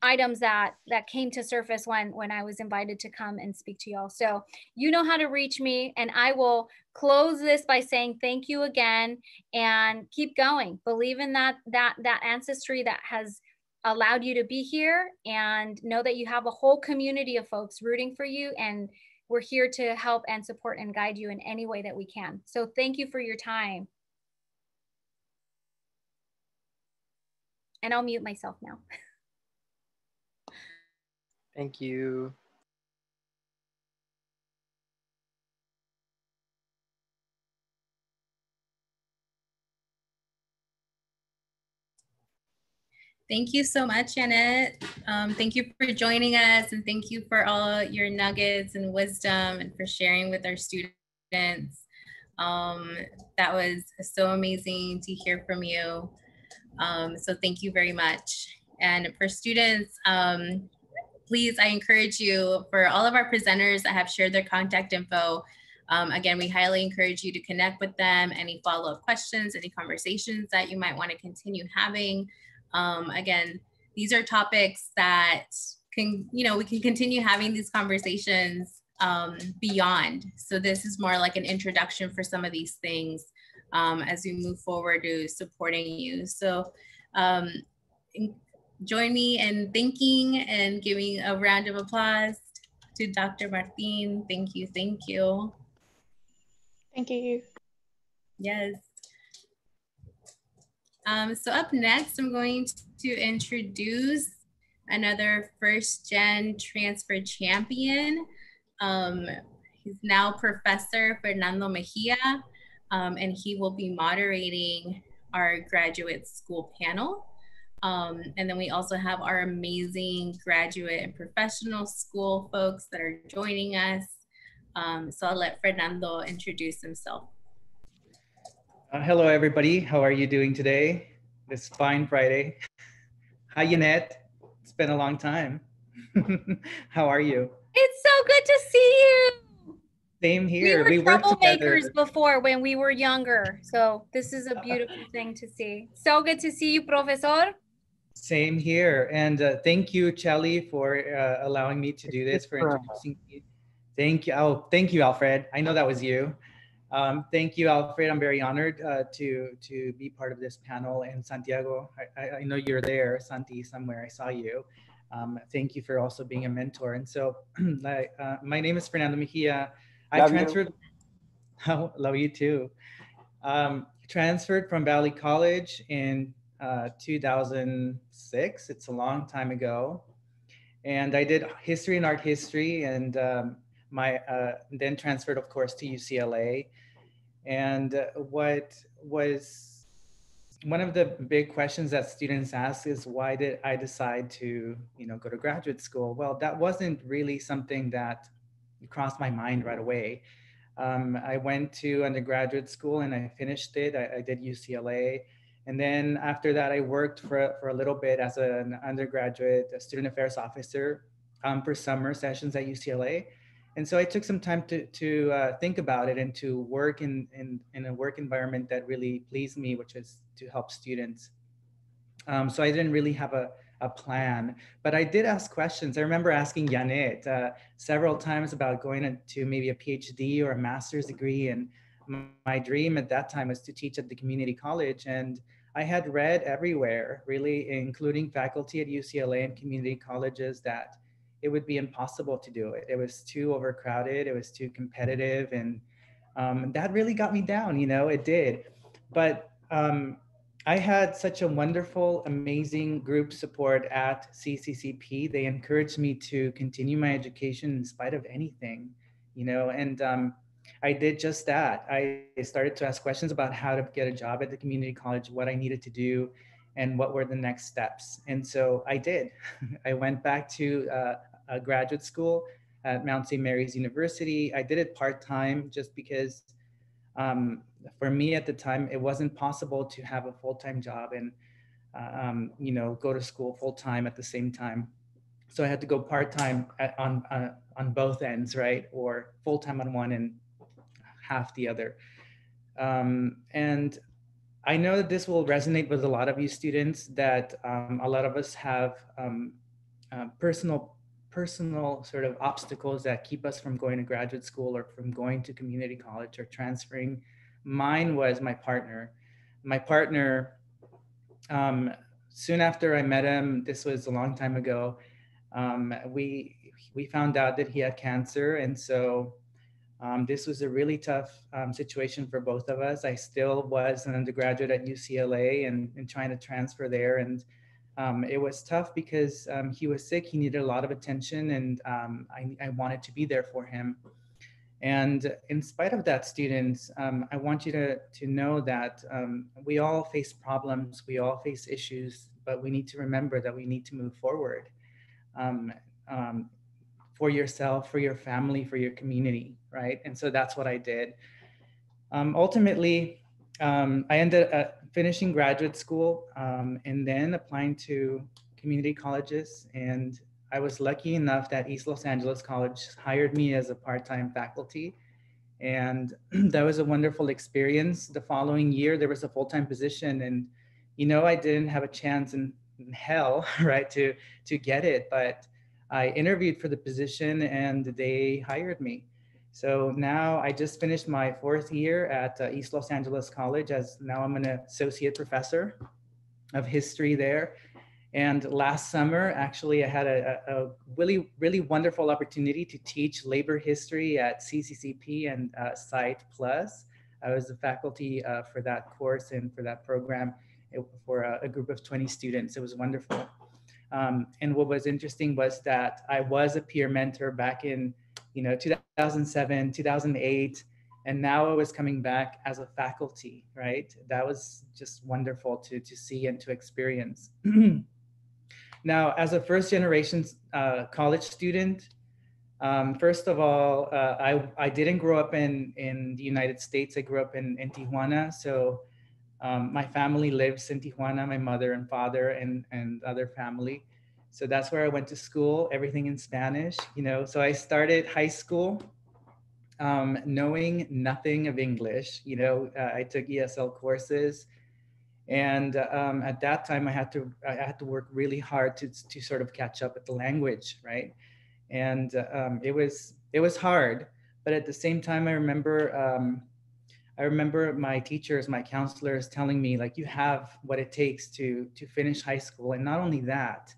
items that came to surface when I was invited to come and speak to y'all. So you know how to reach me, and I will close this by saying thank you again and keep going. Believe in that ancestry that has allowed you to be here, and know that you have a whole community of folks rooting for you, and we're here to help and support and guide you in any way that we can. So thank you for your time. And I'll mute myself now. Thank you. Thank you so much, Janet. Thank you for joining us, and thank you for all your nuggets and wisdom and for sharing with our students. That was so amazing to hear from you. So thank you very much. And for students, please, I encourage you, for all of our presenters that have shared their contact info, again, we highly encourage you to connect with them. Any follow-up questions, any conversations that you might want to continue having. Again, these are topics that can, you know, we can continue having these conversations beyond. So this is more like an introduction for some of these things as we move forward to supporting you. So join me in thanking and giving a round of applause to Dr. Martin. Thank you, thank you. Thank you. Yes. So up next, I'm going to introduce another first gen transfer champion. He's now Professor Fernando Mejia, and he will be moderating our graduate school panel. And then we also have our amazing graduate and professional school folks that are joining us. So I'll let Fernando introduce himself. Hello, everybody. How are you doing today? This fine Friday. Hi, Yannette. It's been a long time. How are you? It's so good to see you. Same here. We were worked troublemakers together before when we were younger. So this is a beautiful thing to see. So good to see you, Professor. Same here. And thank you, Chelly, for allowing me to do this, for introducing me. Thank you. Oh, thank you, Alfred. I know that was you. Thank you, Alfred. I'm very honored to be part of this panel. And Santiago, I know you're there, Santi, somewhere. I saw you. Thank you for also being a mentor. And so my name is Fernando Mejia. I transferred. Oh, love you too. Transferred from Valley College in 2006. It's a long time ago. And I did history and art history, and then transferred, of course, to UCLA. And what was one of the big questions that students ask is, why did I decide to, go to graduate school? Well, that wasn't really something that crossed my mind right away. I went to undergraduate school and I finished it. I did UCLA. And then after that, I worked for a little bit as an undergraduate student affairs officer for summer sessions at UCLA. And so I took some time to think about it and to work in a work environment that really pleased me, which is to help students. So I didn't really have a plan, but I did ask questions. I remember asking Janet several times about going into maybe a PhD or a master's degree. And my dream at that time was to teach at the community college. And I had read everywhere, really, including faculty at UCLA and community colleges, that it would be impossible to do it. It was too overcrowded. It was too competitive. And that really got me down, it did. But I had such a wonderful, amazing group support at CCCP. They encouraged me to continue my education in spite of anything, and I did just that. I started to ask questions about how to get a job at the community college, what I needed to do, and what were the next steps. And so I did. I went back to a graduate school at Mount St. Mary's University. I did it part-time just because for me at the time, it wasn't possible to have a full-time job and, go to school full-time at the same time. So I had to go part-time on both ends, right? Or full-time on one and half the other. And I know that this will resonate with a lot of you students, that a lot of us have personal sort of obstacles that keep us from going to graduate school or from going to community college or transferring. Mine was my partner. My partner, soon after I met him, this was a long time ago, we found out that he had cancer. And so this was a really tough situation for both of us. I still was an undergraduate at UCLA and trying to transfer there. And it was tough because he was sick, he needed a lot of attention, and I wanted to be there for him. And in spite of that, students, I want you to know that we all face problems, we all face issues, but we need to remember that we need to move forward for yourself, for your family, for your community, right? And so that's what I did. Ultimately, I ended up finishing graduate school and then applying to community colleges. And I was lucky enough that East Los Angeles College hired me as a part-time faculty. And that was a wonderful experience. The following year, there was a full-time position. And, I didn't have a chance in hell, right, to get it. But I interviewed for the position and they hired me. So now I just finished my 4th year at East Los Angeles College, as now I'm an associate professor of history there. And last summer, actually, I had a really, really wonderful opportunity to teach labor history at CCCP and Site Plus. I was the faculty for that course and for that program for a group of 20 students. It was wonderful. And what was interesting was that I was a peer mentor back in 2007, 2008, and now I was coming back as a faculty, right? That was just wonderful to see and to experience. Now, as a first generation college student, first of all, I didn't grow up in the United States. I grew up in Tijuana. So my family lives in Tijuana, my mother and father and other family. So that's where I went to school, everything in Spanish, So I started high school knowing nothing of English. I took ESL courses. And at that time, I had to work really hard to sort of catch up with the language, right? And it was hard, but at the same time, I remember my teachers, my counselors telling me, like, you have what it takes to finish high school, and not only that,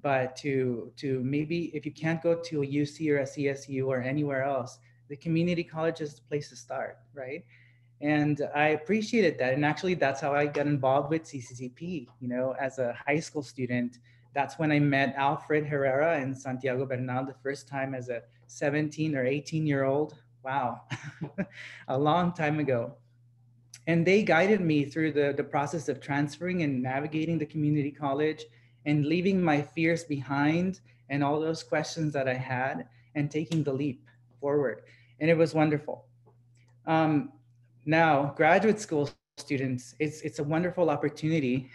but to maybe if you can't go to a UC or a CSU or anywhere else, the community college is the place to start, right? And I appreciated that. And actually, that's how I got involved with CCCP. As a high school student, that's when I met Alfred Herrera and Santiago Bernal the first time as a 17 or 18-year-old. Wow, a long time ago. And they guided me through the process of transferring and navigating the community college and leaving my fears behind and all those questions that I had and taking the leap forward. And it was wonderful. Now, graduate school students, it's a wonderful opportunity.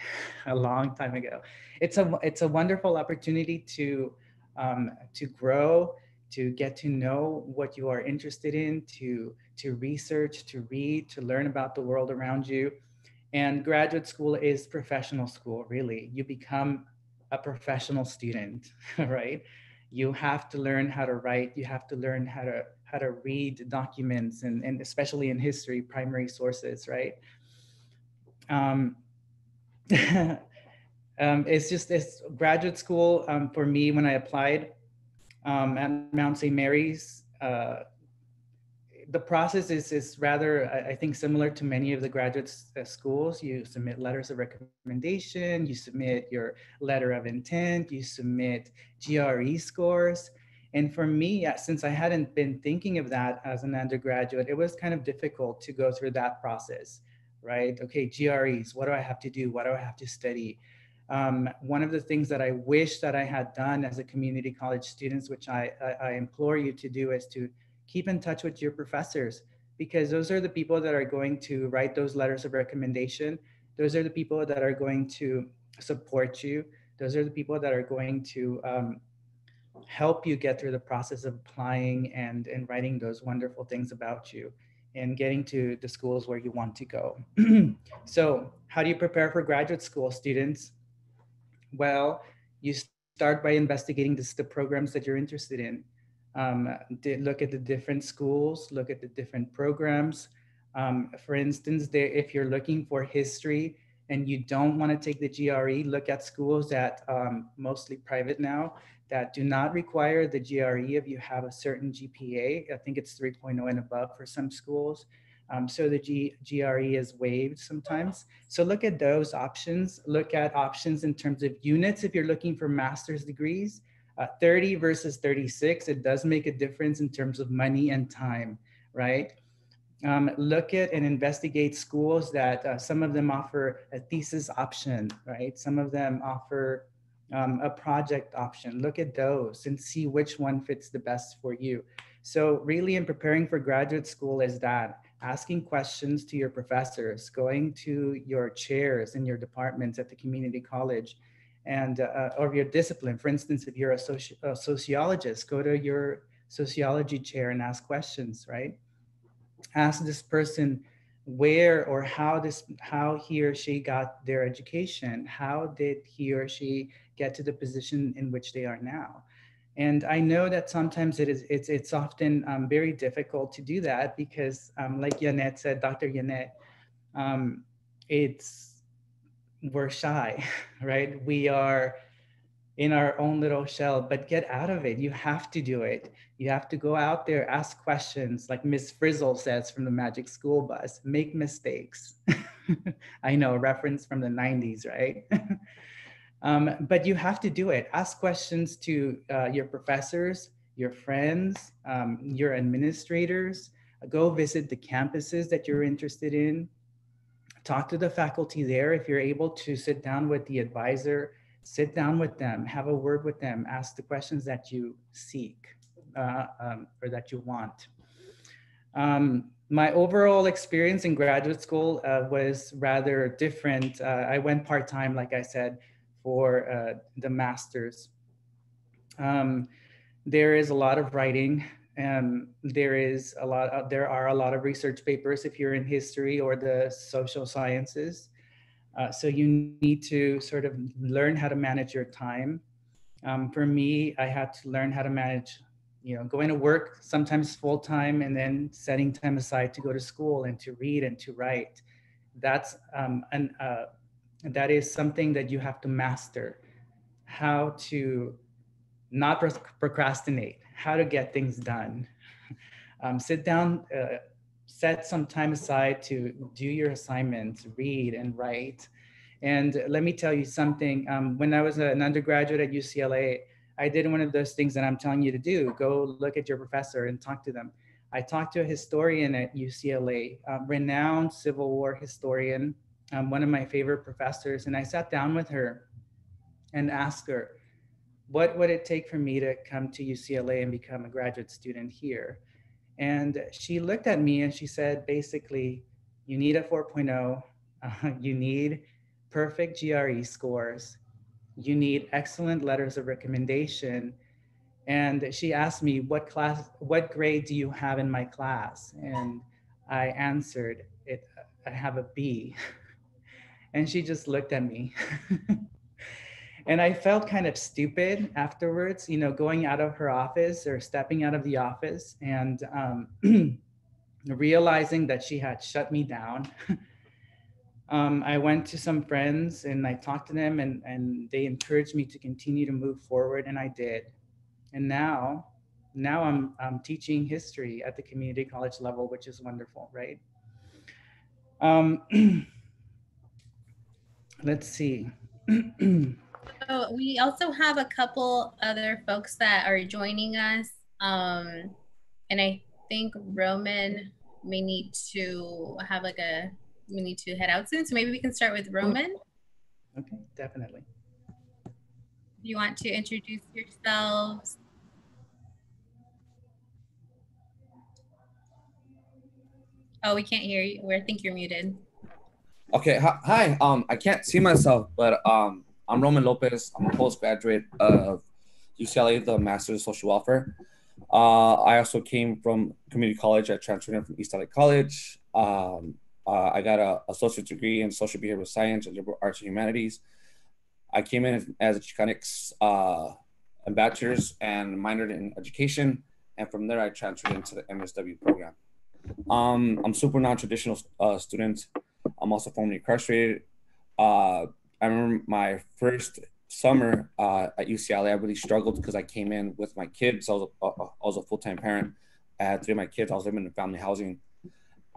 A long time ago, it's a wonderful opportunity to grow, to get to know what you are interested in, to research, to read, to learn about the world around you. And graduate school is professional school, really. You become a professional student, right? You have to learn how to write. You have to learn how to read documents, and especially in history, primary sources, right? Um, it's graduate school for me when I applied at Mount St. Mary's. The process is rather, I think, similar to many of the graduate schools. You submit letters of recommendation, you submit your letter of intent, you submit GRE scores. And for me, since I hadn't been thinking of that as an undergraduate, it was kind of difficult to go through that process, right? Okay, GREs, what do I have to do? What do I have to study? One of the things that I wish that I had done as a community college student, which I implore you to do, is to keep in touch with your professors, because those are the people that are going to write those letters of recommendation. Those are the people that are going to support you. Those are the people that are going to help you get through the process of applying and writing those wonderful things about you and getting to the schools where you want to go. So how do you prepare for graduate school, students? Well, you start by investigating the programs that you're interested in. Look at the different schools, look at the different programs. For instance, if you're looking for history and you don't want to take the GRE, look at schools that mostly private now that do not require the GRE if you have a certain GPA. I think it's 3.0 and above for some schools. So the GRE is waived sometimes. So look at those options. Look at options in terms of units if you're looking for master's degrees. 30 versus 36, it does make a difference in terms of money and time, right? Look at and investigate schools that some of them offer a thesis option, right? Some of them offer a project option. Look at those and see which one fits the best for you. So really in preparing for graduate school is that asking questions to your professors, going to your chairs in your departments at the community college, and or your discipline. For instance, if you're a sociologist, go to your sociology chair and ask questions, right? Ask this person where or how he or she got their education. How did he or she get to the position in which they are now? And I know that sometimes it's often very difficult to do that because, like Yanette said, Dr. Yanette, we're shy, right? We are in our own little shell, but get out of it. You have to do it. You have to go out there, ask questions, like Miss Frizzle says from the Magic School Bus, make mistakes. I know, reference from the 90s, right? But you have to do it. Ask questions to your professors, your friends, your administrators. Go visit the campuses that you're interested in. Talk to the faculty there. If you're able to sit down with the advisor, sit down with them, have a word with them, ask the questions that you seek or that you want. My overall experience in graduate school was rather different. I went part-time, like I said, for the master's. There is a lot of writing. There are a lot of research papers if you're in history or the social sciences. So you need to sort of learn how to manage your time. For me, I had to learn how to manage, going to work sometimes full time and then setting time aside to go to school and to read and to write. That is something that you have to master. How to not procrastinate, how to get things done. Sit down, set some time aside to do your assignments, read and write. And let me tell you something, when I was an undergraduate at UCLA, I did one of those things that I'm telling you to do. Go look at your professor and talk to them. I talked to a historian at UCLA, renowned Civil War historian, one of my favorite professors. And I sat down with her and asked her, what would it take for me to come to UCLA and become a graduate student here? And she looked at me and she said, basically, you need a 4.0, you need perfect GRE scores, you need excellent letters of recommendation, And she asked me, what grade do you have in my class? And I answered, I have a B. And she just looked at me. And I felt kind of stupid afterwards, you know, going out of her office or stepping out of the office and realizing that she had shut me down. I went to some friends and I talked to them, and they encouraged me to continue to move forward, and I did. And now I'm teaching history at the community college level, which is wonderful, right? Let's see. So we also have a couple other folks that are joining us. And I think Roman may need to have we need to head out soon. So maybe we can start with Roman. Okay, definitely. Do you want to introduce yourselves? Oh, we can't hear you. I think you're muted. Okay, hi. I can't see myself, but I'm Roman Lopez. I'm a postgraduate of UCLA, the Master's of Social Welfare. I also came from community college. I transferred in from East LA College. I got an associate's degree in social behavioral science and liberal arts and humanities. I came in as a Chicanics bachelor's and minored in education. And from there, I transferred into the MSW program. I'm super non-traditional student. I'm also formerly incarcerated. I remember my first summer at UCLA, I really struggled because I came in with my kids. I was a full-time parent. I had 3 of my kids. I was living in family housing.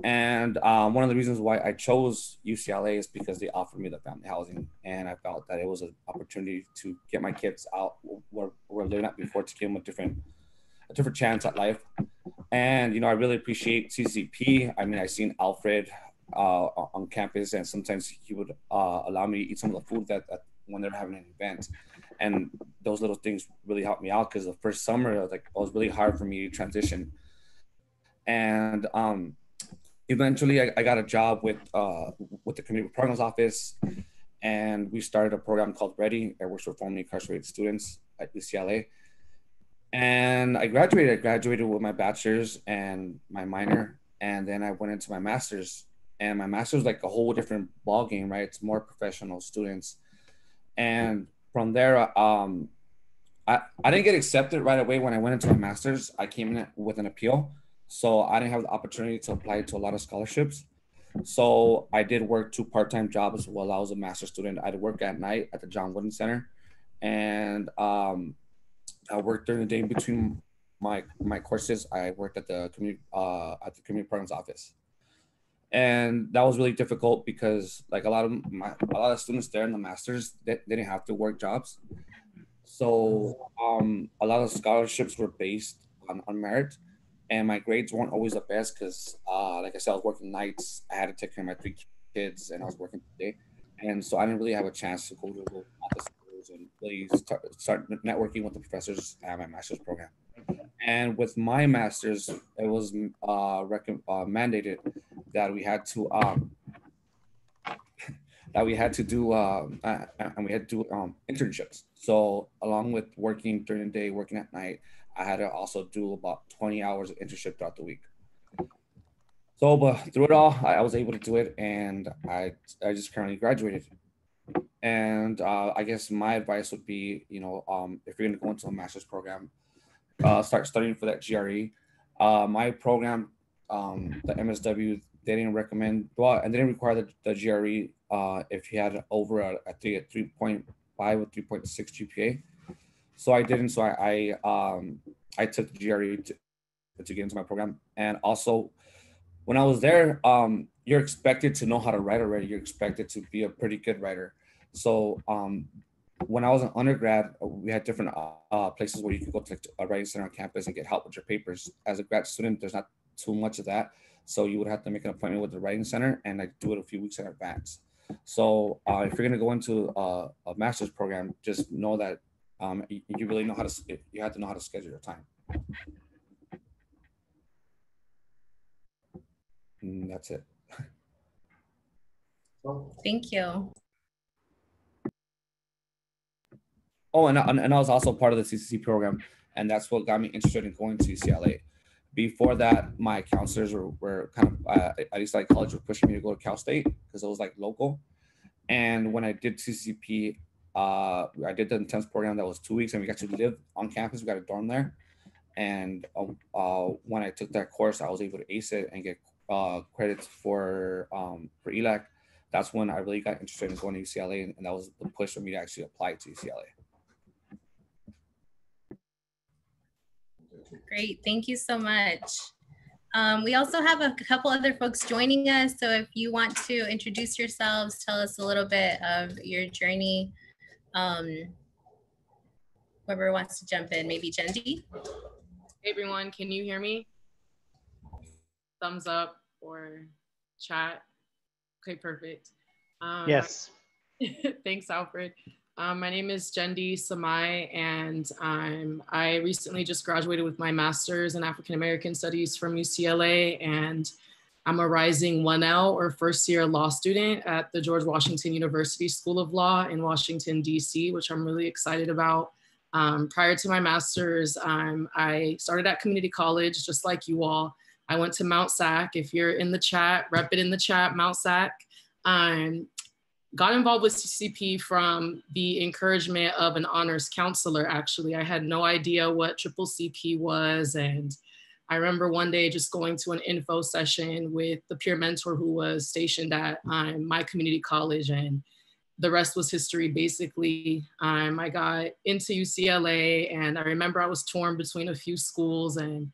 And one of the reasons why I chose UCLA is because they offered me the family housing. And I felt that it was an opportunity to get my kids out where we're living at before, to give them a different chance at life. And, you know, I really appreciate CCP. I mean, I seen Alfred on campus, and sometimes he would allow me to eat some of the food that when they're having an event. And those little things really helped me out, because the first summer, it was really hard for me to transition. And eventually I got a job with the community programs office, and we started a program called Ready, that works for formerly incarcerated students at UCLA. And I graduated with my bachelor's and my minor, and then I went into my master's. And my master's like a whole different ball game, right? It's more professional students. And from there, I didn't get accepted right away when I went into my master's. I came in with an appeal, so I didn't have the opportunity to apply to a lot of scholarships. So I did work 2 part-time jobs while I was a master's student. I'd work at night at the John Wooden Center, and I worked during the day in between my courses. I worked at the community programs office, and that was really difficult because like a lot of students there in the masters, they didn't have to work jobs. So a lot of scholarships were based on merit, and my grades weren't always the best because, like I said, I was working nights. I had to take care of my 3 kids, and I was working today, and so I didn't really have a chance to go to the office and really start networking with the professors at my master's program. And with my master's, it was mandated that we had to do and we had to do internships. So along with working during the day, working at night, I had to also do about 20 hours of internship throughout the week. So, but through it all, I was able to do it, and I just currently graduated. And I guess my advice would be, you know, if you're going to go into a master's program, start studying for that GRE. My program, the MSW, they didn't recommend, well, and they didn't require the GRE if you had over a 3.5 or 3.6 GPA. So I didn't. So I took the GRE to get into my program. And also, when I was there, you're expected to know how to write already. You're expected to be a pretty good writer. So when I was an undergrad, we had different places where you could go to a writing center on campus and get help with your papers. As a grad student, there's not too much of that. So you would have to make an appointment with the writing center and like do it a few weeks in advance. So if you're gonna go into a master's program, just know that you really know how to, you have to know how to schedule your time. And that's it. Thank you. Oh, and I was also part of the CCC program, and that's what got me interested in going to UCLA. Before that, my counselors were kind of, at least like college, were pushing me to go to Cal State because it was like local. And when I did CCP, I did the intense program that was 2 weeks, and we got to live on campus. We got a dorm there. And when I took that course, I was able to ace it and get credits for ELAC. That's when I really got interested in going to UCLA, and that was the push for me to actually apply to UCLA. Great, thank you so much. We also have a couple other folks joining us. So if you want to introduce yourselves, tell us a little bit of your journey. Whoever wants to jump in, maybe Jendi. Hey everyone, can you hear me? Thumbs up or chat. Okay, perfect. Yes. Thanks, Alfred. My name is Jendi Samai, and I recently just graduated with my master's in African American Studies from UCLA, and I'm a rising 1L or first year law student at the George Washington University School of Law in Washington, DC, which I'm really excited about. Prior to my master's, I started at community college, just like you all. I went to Mount SAC. If you're in the chat, rep it in the chat, Mount SAC. Got involved with CCP from the encouragement of an honors counselor, actually. I had no idea what CCP was. And I remember one day just going to an info session with the peer mentor who was stationed at my community college, and the rest was history, basically. I got into UCLA, and I remember I was torn between a few schools, and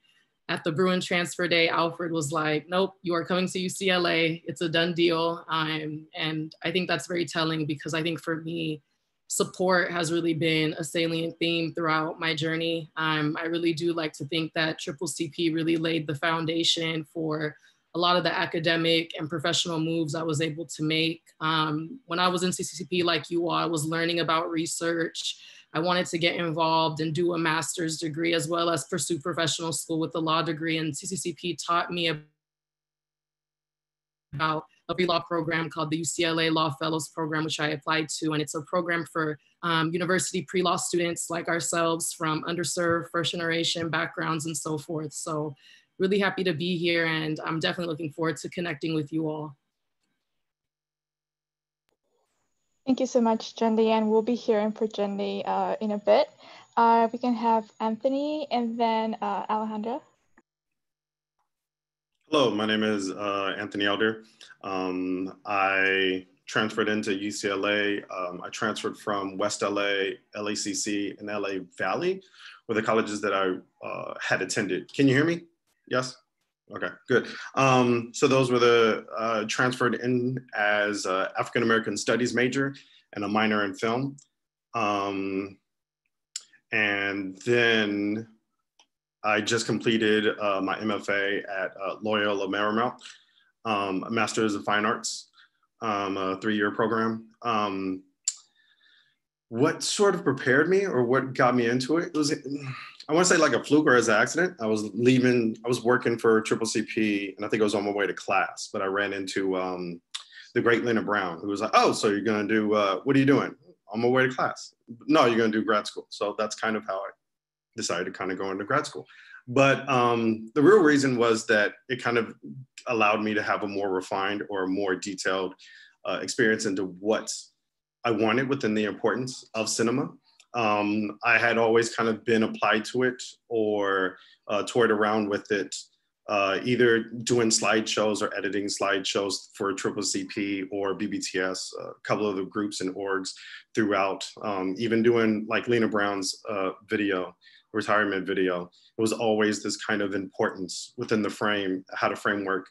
at the Bruin transfer day, Alfred was like, nope, you are coming to UCLA. It's a done deal. And I think that's very telling, because I think for me, support has really been a salient theme throughout my journey. I really do like to think that CCP really laid the foundation for a lot of the academic and professional moves I was able to make. When I was in CCP, like you all, I was learning about research. I wanted to get involved and do a master's degree, as well as pursue professional school with a law degree. And CCP taught me about a pre-law program called the UCLA Law Fellows Program, which I applied to. And it's a program for university pre-law students like ourselves from underserved, first generation backgrounds and so forth. So really happy to be here, and I'm definitely looking forward to connecting with you all. Thank you so much, Jendi, and we'll be hearing for Jendi in a bit. We can have Anthony and then Alejandra. Hello, my name is Anthony Elder. I transferred into UCLA. I transferred from West LA, LACC, and LA Valley were the colleges that I had attended. Can you hear me? Yes? Okay, good. So those were the transferred in as African-American Studies major and a minor in film. And then I just completed my MFA at Loyola Marymount, a Master's of Fine Arts, a 3-year program. What sort of prepared me, or what got me into it? It was, I want to say, like a fluke or as an accident. I was working for CCP, and I think I was on my way to class, but I ran into the great Lena Brown, who was like, oh, so you're going to do, what are you doing? On my way to class. No, you're going to do grad school. So that's kind of how I decided to kind of go into grad school. But the real reason was that it kind of allowed me to have a more refined or more detailed experience into what I wanted within the importance of cinema. I had always kind of been applied to it or toyed around with it, either doing slideshows or editing slideshows for CCP or BBTS, a couple of the groups and orgs throughout, even doing like Lena Brown's video, retirement video. It was always this kind of importance within the frame, how to framework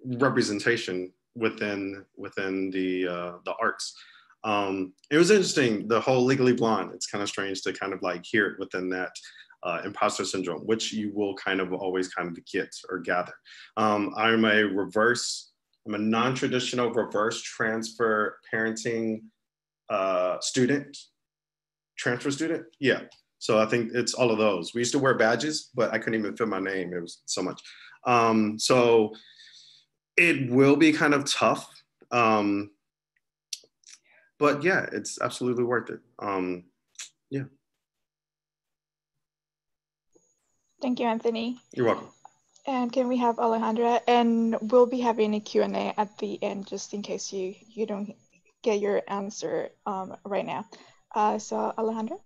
representation within the arts. It was interesting, the whole Legally Blonde. It's kind of strange to kind of like hear it within that imposter syndrome, which you will kind of always kind of get or gather. I'm a non-traditional reverse transfer parenting student, transfer student. Yeah. So I think it's all of those. We used to wear badges, but I couldn't even fit my name. It was so much. So it will be kind of tough. But yeah, it's absolutely worth it. Yeah, Thank you, Anthony. You're welcome. And can we have Alejandra? And we'll be having a Q&A at the end, just in case you don't get your answer right now. So Alejandra?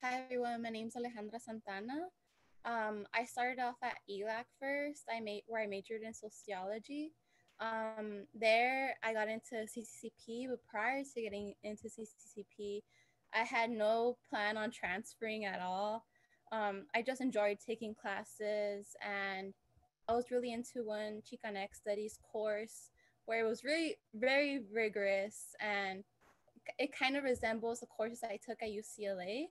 Hi everyone, my name is Alejandra Santana. I started off at ELAC first, where I majored in sociology. There I got into CCCP, but prior to getting into CCCP, I had no plan on transferring at all. I just enjoyed taking classes, and I was really into one Chicanx studies course where it was really very rigorous, and it kind of resembles the courses I took at UCLA.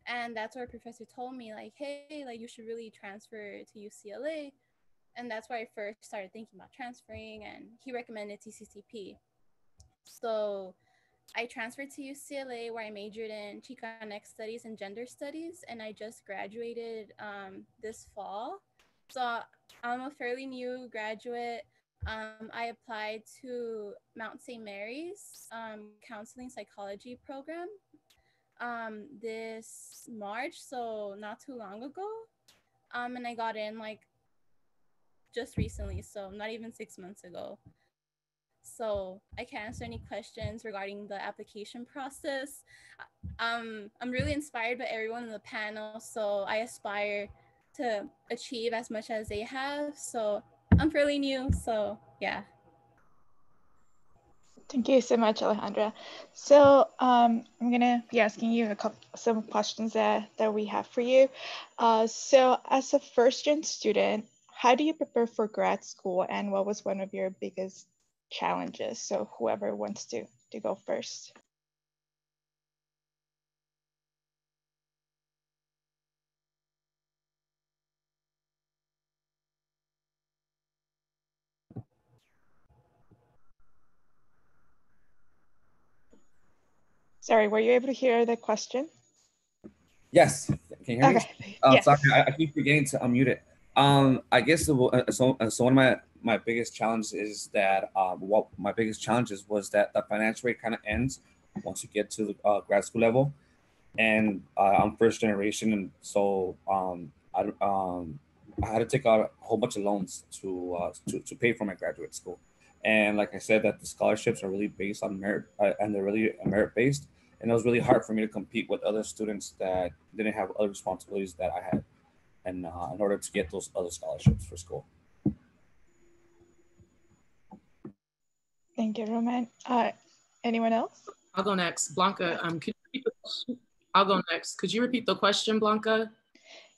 And that's where a professor told me, like, hey, like, you should really transfer to UCLA. And that's where I first started thinking about transferring, and he recommended CCCP. So I transferred to UCLA, where I majored in Chicanx studies and gender studies, and I just graduated this fall. So I'm a fairly new graduate. I applied to Mount St. Mary's counseling psychology program this March, so not too long ago. And I got in like just recently, so not even 6 months ago. So I can answer any questions regarding the application process. I'm really inspired by everyone in the panel, so I aspire to achieve as much as they have. So I'm fairly new, so yeah. Thank you so much, Alejandra. So I'm gonna be asking you some questions that we have for you. So as a first-gen student, how do you prepare for grad school, and what was one of your biggest challenges? So whoever wants to go first. Sorry, were you able to hear the question? Yes. Can you hear me? Okay. Yes. Sorry, I keep forgetting to unmute it. I guess so one of my biggest challenges is that what my biggest challenges was that the financial rate kind of ends once you get to the grad school level, and I'm first generation, and so I had to take out a whole bunch of loans to pay for my graduate school, and like I said, that the scholarships are really based on merit, and they're really merit based, and it was really hard for me to compete with other students that didn't have other responsibilities that I had, and in order to get those other scholarships for school. Thank you, Roman. Anyone else? I'll go next. Blanca, could you repeat the question? I'll go next. Could you repeat the question, Blanca?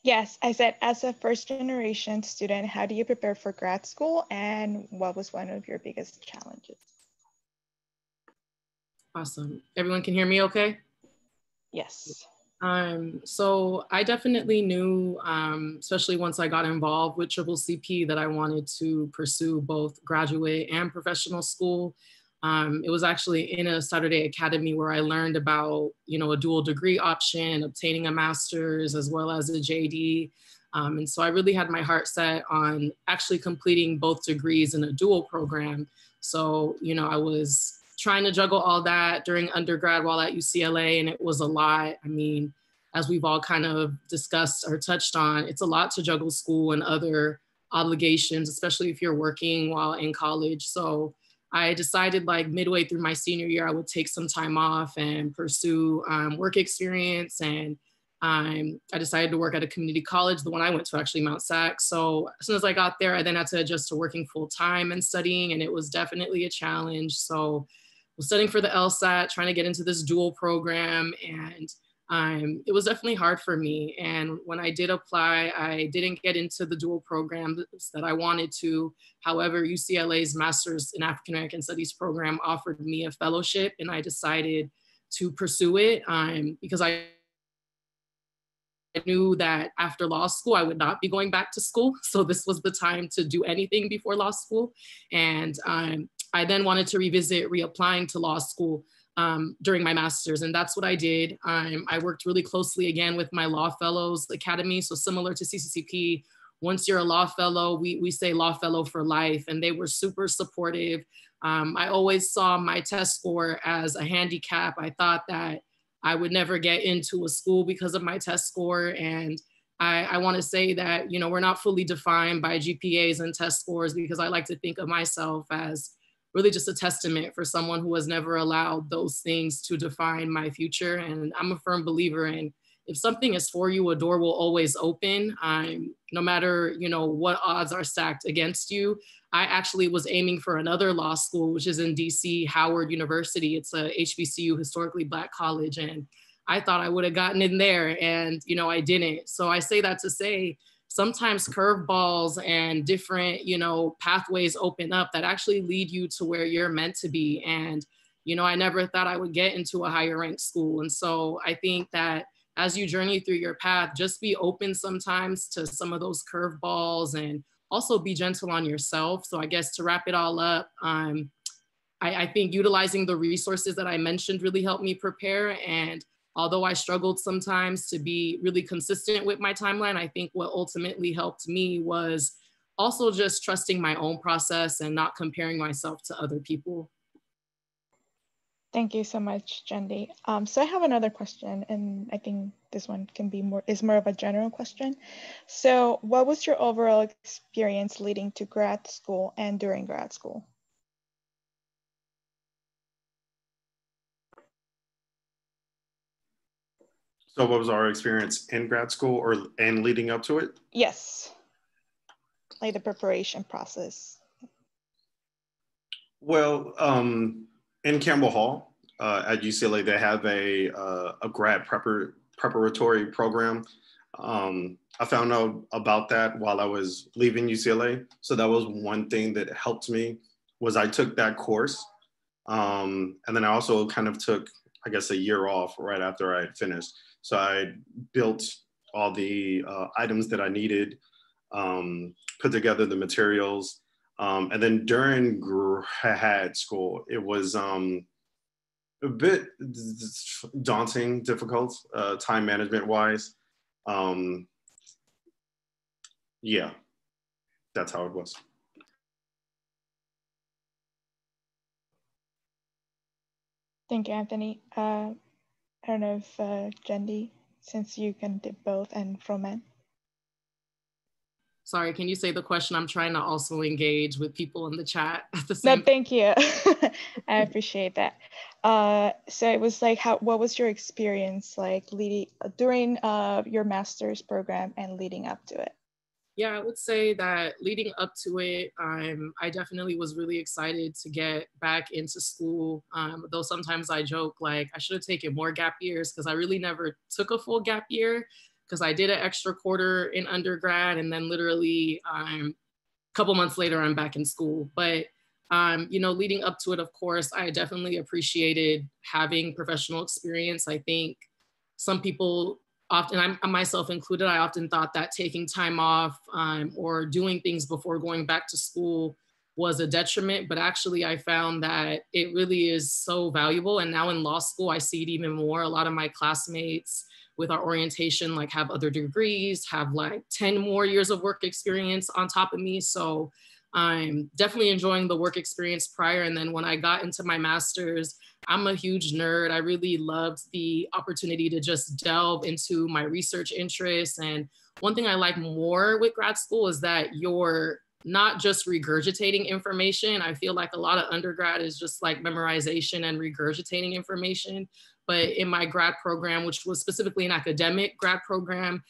Yes, I said, as a first generation student, how do you prepare for grad school, and what was one of your biggest challenges? Awesome. Everyone can hear me okay? Yes. So I definitely knew, especially once I got involved with Cccp, that I wanted to pursue both graduate and professional school. It was actually in a Saturday Academy where I learned about, a dual degree option, obtaining a master's as well as a JD. And so I really had my heart set on actually completing both degrees in a dual program. So, I was trying to juggle all that during undergrad while at UCLA, and it was a lot. I mean, as we've all kind of discussed or touched on, it's a lot to juggle school and other obligations, especially if you're working while in college. So I decided like midway through my senior year, I would take some time off and pursue work experience. And I decided to work at a community college, the one I went to, actually, Mount Sac. So as soon as I got there, I then had to adjust to working full time and studying, and it was definitely a challenge. So I was studying for the LSAT, trying to get into this dual program, and it was definitely hard for me. And when I did apply, I didn't get into the dual programs that I wanted to. However, UCLA's Master's in African American Studies program offered me a fellowship, and I decided to pursue it because I knew that after law school, I would not be going back to school. So this was the time to do anything before law school. And I then wanted to revisit reapplying to law school during my master's, and that's what I did. I worked really closely again with my Law Fellows Academy. So similar to CCCP, once you're a law fellow, we say law fellow for life, and they were super supportive. I always saw my test score as a handicap. I thought that I would never get into a school because of my test score, and I want to say that, we're not fully defined by GPAs and test scores, because I like to think of myself as really just a testament for someone who has never allowed those things to define my future. And I'm a firm believer in, if something is for you, a door will always open. No matter, what odds are stacked against you. I actually was aiming for another law school, which is in DC, Howard University. It's a HBCU, historically Black college. And I thought I would have gotten in there, and, I didn't. So I say that to say, sometimes curveballs and different, pathways open up that actually lead you to where you're meant to be. And, I never thought I would get into a higher ranked school. And so I think that as you journey through your path, just be open sometimes to some of those curveballs, and also be gentle on yourself. So I guess to wrap it all up, I think utilizing the resources that I mentioned really helped me prepare. And although I struggled sometimes to be really consistent with my timeline, I think what ultimately helped me was also just trusting my own process and not comparing myself to other people. Thank you so much, Jendi. So I have another question, and I think this one is more of a general question. So what was your overall experience leading to grad school and during grad school? So what was our experience in grad school and leading up to it? Yes, like the preparation process. Well, in Campbell Hall at UCLA, they have a grad preparatory program. I found out about that while I was leaving UCLA. So that was one thing that helped me, was I took that course. And then I also kind of took, I guess, a year off right after I had finished. So I built all the items that I needed, put together the materials. And then during grad school, it was a bit daunting, difficult, time management wise. Yeah, that's how it was. Thank you, Anthony. I don't know if Jendi, since you can do both, and Fromen. Sorry, can you say the question? I'm trying to also engage with people in the chat at the same time. No, thank you. I appreciate that. So it was like, what was your experience like during your master's program and leading up to it? Yeah, I would say that leading up to it, I definitely was really excited to get back into school. Though sometimes I joke, like, I should have taken more gap years, because I really never took a full gap year, because I did an extra quarter in undergrad, and then literally a couple months later, I'm back in school. But leading up to it, of course, I definitely appreciated having professional experience. I think some people often, I'm myself included, I often thought that taking time off or doing things before going back to school was a detriment, but actually I found that it really is so valuable. And now in law school, I see it even more. A lot of my classmates with our orientation, like, have other degrees, have like 10 more years of work experience on top of me. So I'm definitely enjoying the work experience prior. And then when I got into my master's, I'm a huge nerd. I really loved the opportunity to just delve into my research interests. And one thing I like more with grad school is that you're not just regurgitating information. I feel like a lot of undergrad is just like memorization and regurgitating information. But in my grad program, which was specifically an academic grad program,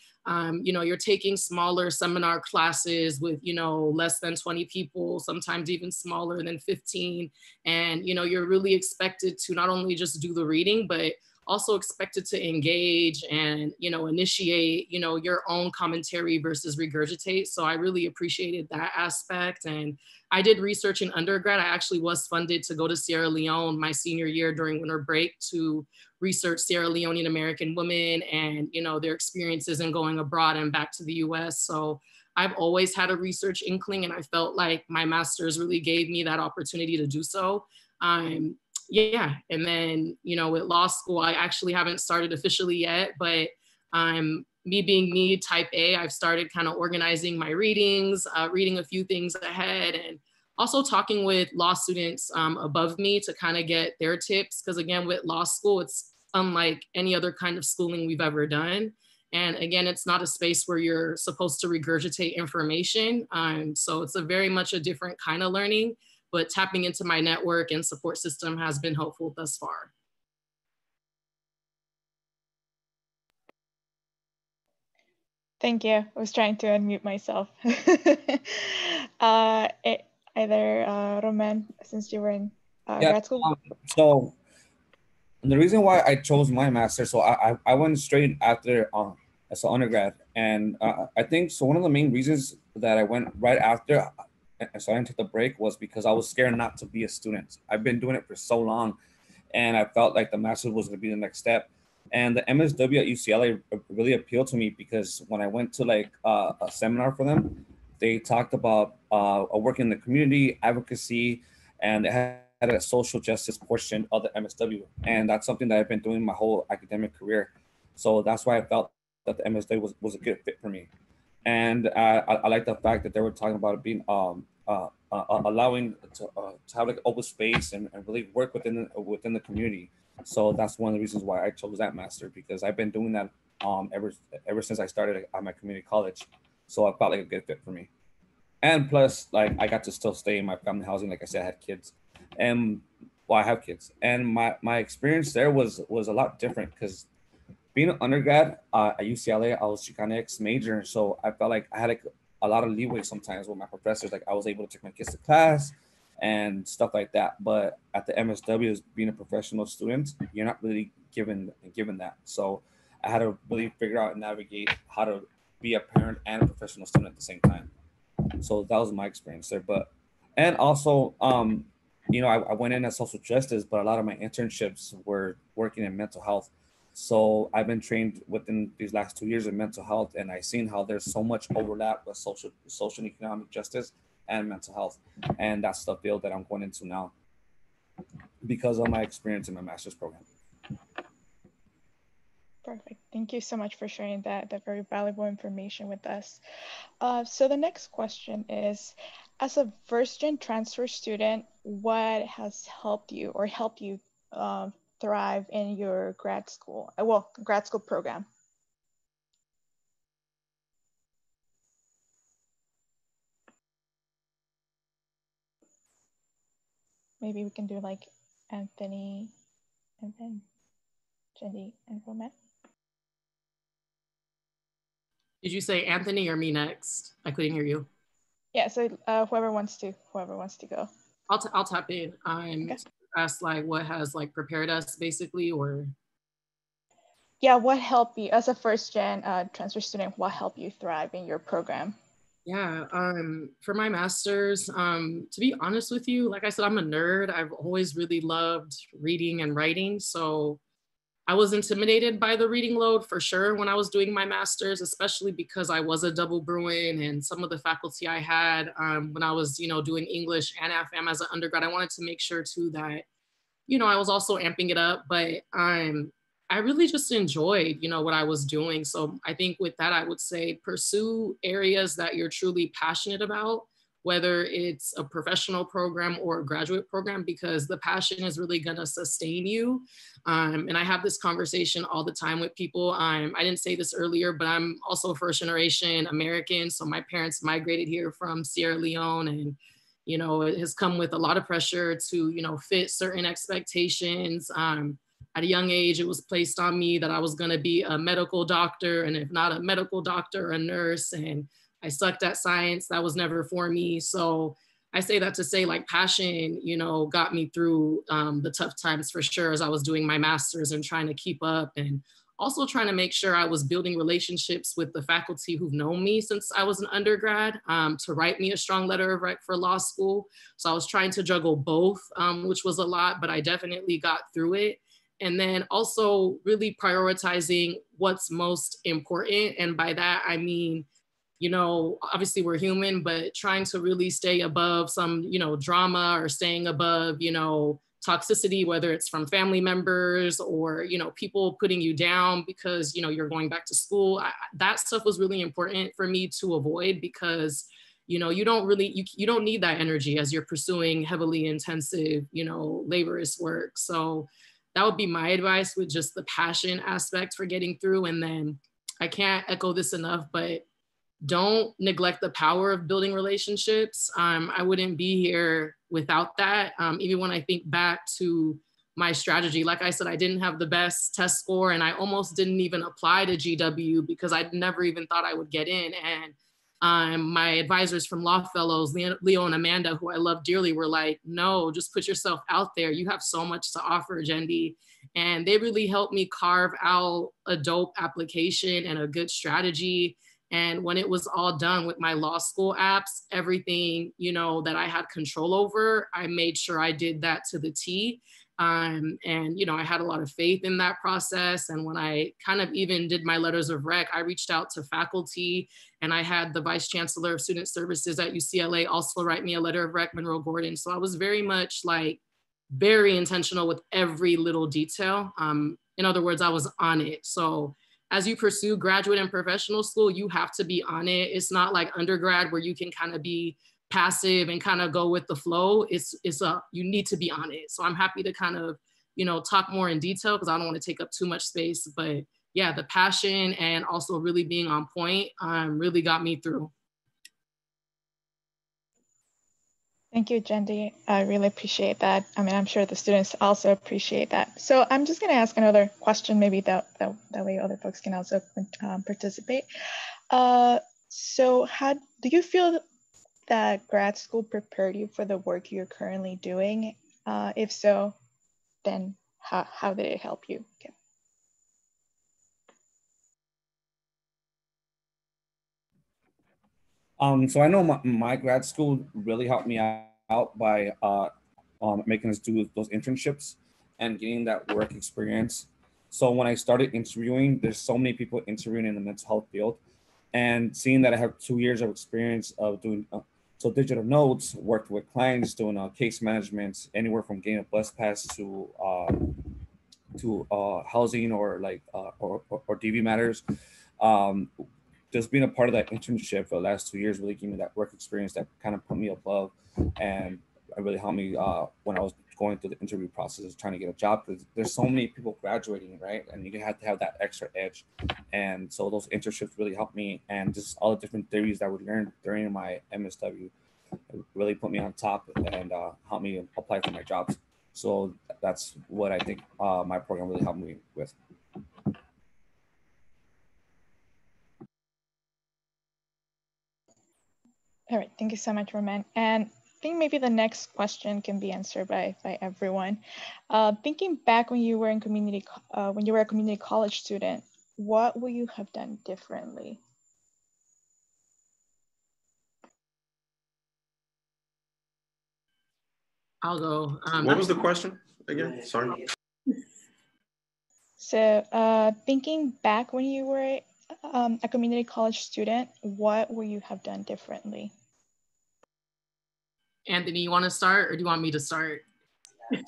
you're taking smaller seminar classes with, less than 20 people, sometimes even smaller than 15. And, you're really expected to not only just do the reading, but also expected to engage and, initiate, your own commentary versus regurgitate. So I really appreciated that aspect. And I did research in undergrad. I actually was funded to go to Sierra Leone my senior year during winter break to research Sierra Leonean American women and, their experiences in going abroad and back to the US. So I've always had a research inkling, and I felt like my master's really gave me that opportunity to do so. Yeah, and then, with law school, I actually haven't started officially yet, but me being me, type A, I've started kind of organizing my readings, reading a few things ahead, and also talking with law students above me to kind of get their tips. Because again, with law school, it's unlike any other kind of schooling we've ever done. And again, it's not a space where you're supposed to regurgitate information. So it's a very much a different kind of learning, but tapping into my network and support system has been helpful thus far. Thank you. I was trying to unmute myself. Either Roman, since you were in grad school? So the reason why I chose my master, so I went straight after as an undergrad. And I think, so one of the main reasons that I went right after, so I didn't take the break, was because I was scared not to be a student. I've been doing it for so long, and I felt like the master's was going to be the next step. And the MSW at UCLA really appealed to me because when I went to like a seminar for them, they talked about working in the community, advocacy, and it had a social justice portion of the MSW. And that's something that I've been doing my whole academic career. So that's why I felt that the MSW was a good fit for me. And I like the fact that they were talking about it being allowing to have like open space and really work within the community. So that's one of the reasons why I chose that master, because I've been doing that ever since I started at my community college. So I felt like a good fit for me. And plus, like, I got to still stay in my family housing. Like I said, I had kids, and well, I have kids, and my experience there was a lot different because being an undergrad at UCLA, I was Chicanx major, so I felt like I had like a lot of leeway sometimes with my professors. Like I was able to take my kids to class and stuff like that. But at the MSW, as being a professional student, you're not really given that. So I had to really figure out and navigate how to be a parent and a professional student at the same time. So that was my experience there. But and also, you know, I went in as social justice, but a lot of my internships were working in mental health. So I've been trained within these last 2 years in mental health, and I've seen how there's so much overlap with social and economic justice and mental health, and that's the field that I'm going into now because of my experience in my master's program. Perfect. Thank you so much for sharing that very valuable information with us. So the next question is, as a first-gen transfer student, what has helped you or helped you thrive in your grad school program? Maybe we can do like Anthony and then Jenny and Roman. Did you say Anthony or me next? I couldn't hear you. Yeah, so whoever wants to go. I'll tap in. Okay. Ask like what has like prepared us basically, or yeah, what helped you as a first gen transfer student? What helped you thrive in your program? Yeah, for my master's, to be honest with you, like I said, I'm a nerd. I've always really loved reading and writing, so I was intimidated by the reading load for sure when I was doing my master's, especially because I was a double Bruin, and some of the faculty I had when I was, doing English and FM as an undergrad, I wanted to make sure too that, I was also amping it up, but I really just enjoyed, what I was doing. So I think with that, I would say pursue areas that you're truly passionate about, whether it's a professional program or a graduate program, because the passion is really gonna sustain you. And I have this conversation all the time with people. I didn't say this earlier, but I'm also first generation American. So my parents migrated here from Sierra Leone, and it has come with a lot of pressure to, fit certain expectations. At a young age, it was placed on me that I was going to be a medical doctor, and if not a medical doctor, a nurse. And I sucked at science. That was never for me. So I say that to say, like, passion, got me through the tough times for sure as I was doing my master's and trying to keep up, and also trying to make sure I was building relationships with the faculty who've known me since I was an undergrad to write me a strong letter of rec for law school. So I was trying to juggle both, which was a lot, but I definitely got through it. And then also really prioritizing what's most important. And by that, I mean, obviously we're human, but trying to really stay above some, drama, or staying above, toxicity, whether it's from family members or, people putting you down because, you're going back to school. That stuff was really important for me to avoid, because you don't need that energy as you're pursuing heavily intensive, laborious work. So that would be my advice, with just the passion aspect for getting through. And then I can't echo this enough, but don't neglect the power of building relationships. I wouldn't be here without that. Even when I think back to my strategy, like I said, I didn't have the best test score and I almost didn't even apply to GW because I never even thought I would get in. And my advisors from Law Fellows, Leo and Amanda, who I love dearly, were like, no, just put yourself out there. You have so much to offer, Jendi. And they really helped me carve out a dope application and a good strategy. And when it was all done with my law school apps, everything, you know, that I had control over, I made sure I did that to the T. And, you know, I had a lot of faith in that process. And when I kind of even did my letters of rec, I reached out to faculty and I had the Vice Chancellor of Student Services at UCLA also write me a letter of rec, Monroe Gordon. So I was very much like very intentional with every little detail. In other words, I was on it. So as you pursue graduate and professional school, you have to be on it. It's not like undergrad where you can kind of be passive and kind of go with the flow. You need to be on it. So I'm happy to kind of, you know, talk more in detail because I don't want to take up too much space, but yeah, the passion and also really being on point really got me through. Thank you, Jendi. I really appreciate that. I mean, I'm sure the students also appreciate that. So I'm just going to ask another question, maybe that way other folks can also participate. So how do you feel that grad school prepared you for the work you're currently doing? If so, then how did it help you? Okay. So I know my grad school really helped me out by making us do those internships and getting that work experience. So when I started interviewing, there's so many people interviewing in the mental health field, and seeing that I have 2 years of experience of doing so digital notes, worked with clients doing case management, anywhere from getting a bus pass to housing or like or DV matters. Just being a part of that internship for the last 2 years really gave me that work experience that kind of put me above, and it really helped me when I was going through the interview process trying to get a job, because there's so many people graduating, right? And you have to have that extra edge. And so those internships really helped me, and just all the different theories that we learned during my MSW really put me on top and helped me apply for my jobs. So that's what I think my program really helped me with. All right, thank you so much, Roman. And I think maybe the next question can be answered by everyone. Thinking back when you were in when you were a community college student, what would you have done differently? I'll go. What was the question again? Sorry. So thinking back when you were a community college student, what would you have done differently? Anthony, you want to start or do you want me to start?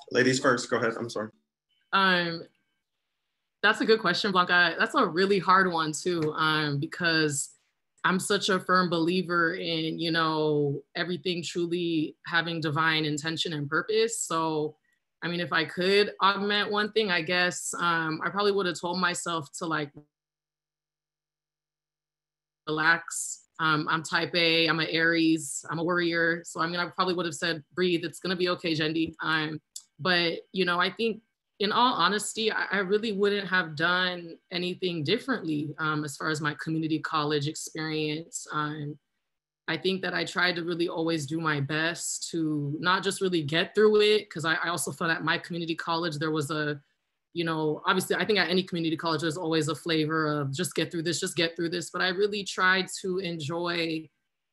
Ladies first, go ahead. I'm sorry. That's a good question, Blanca. That's a really hard one too, because I'm such a firm believer in, you know, everything truly having divine intention and purpose. So, I mean, if I could augment one thing, I guess I probably would have told myself to like relax. I'm type A, I'm an Aries, I'm a worrier. So I mean, I probably would have said, breathe, it's gonna be okay, Jendi. But, you know, I think in all honesty, I really wouldn't have done anything differently as far as my community college experience. I think that I tried to really always do my best to not just really get through it, because I also felt at my community college, there was a, you know, obviously I think at any community college, there's always a flavor of just get through this, just get through this. But I really tried to enjoy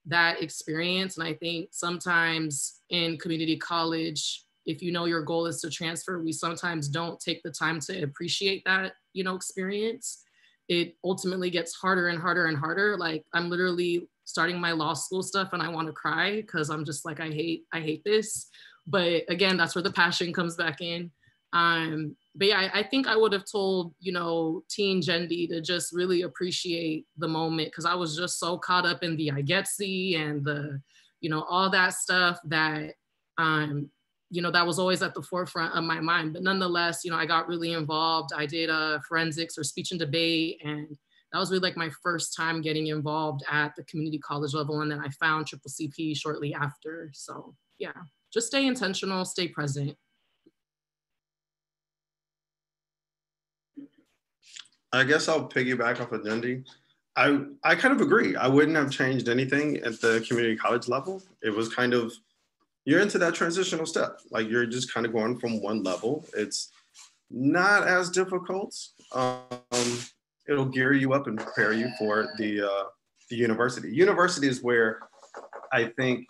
that experience. And I think sometimes in community college, if you know your goal is to transfer, we sometimes don't take the time to appreciate that, you know, experience. It ultimately gets harder and harder and harder. Like I'm literally starting my law school stuff and I want to cry because I'm just like, I hate this. But again, that's where the passion comes back in. But yeah, I think I would have told, you know, teen Jendi to just really appreciate the moment, because I was just so caught up in the I getsy and the, you know, all that stuff that, you know, that was always at the forefront of my mind. But nonetheless, you know, I got really involved. I did forensics or speech and debate, and that was really like my first time getting involved at the community college level. And then I found CCP shortly after. So yeah, just stay intentional, stay present. I guess I'll piggyback off of Dundee. I kind of agree. I wouldn't have changed anything at the community college level. It was kind of, you're into that transitional step. Like you're just kind of going from one level. It's not as difficult. It'll gear you up and prepare you for the university. University is where I think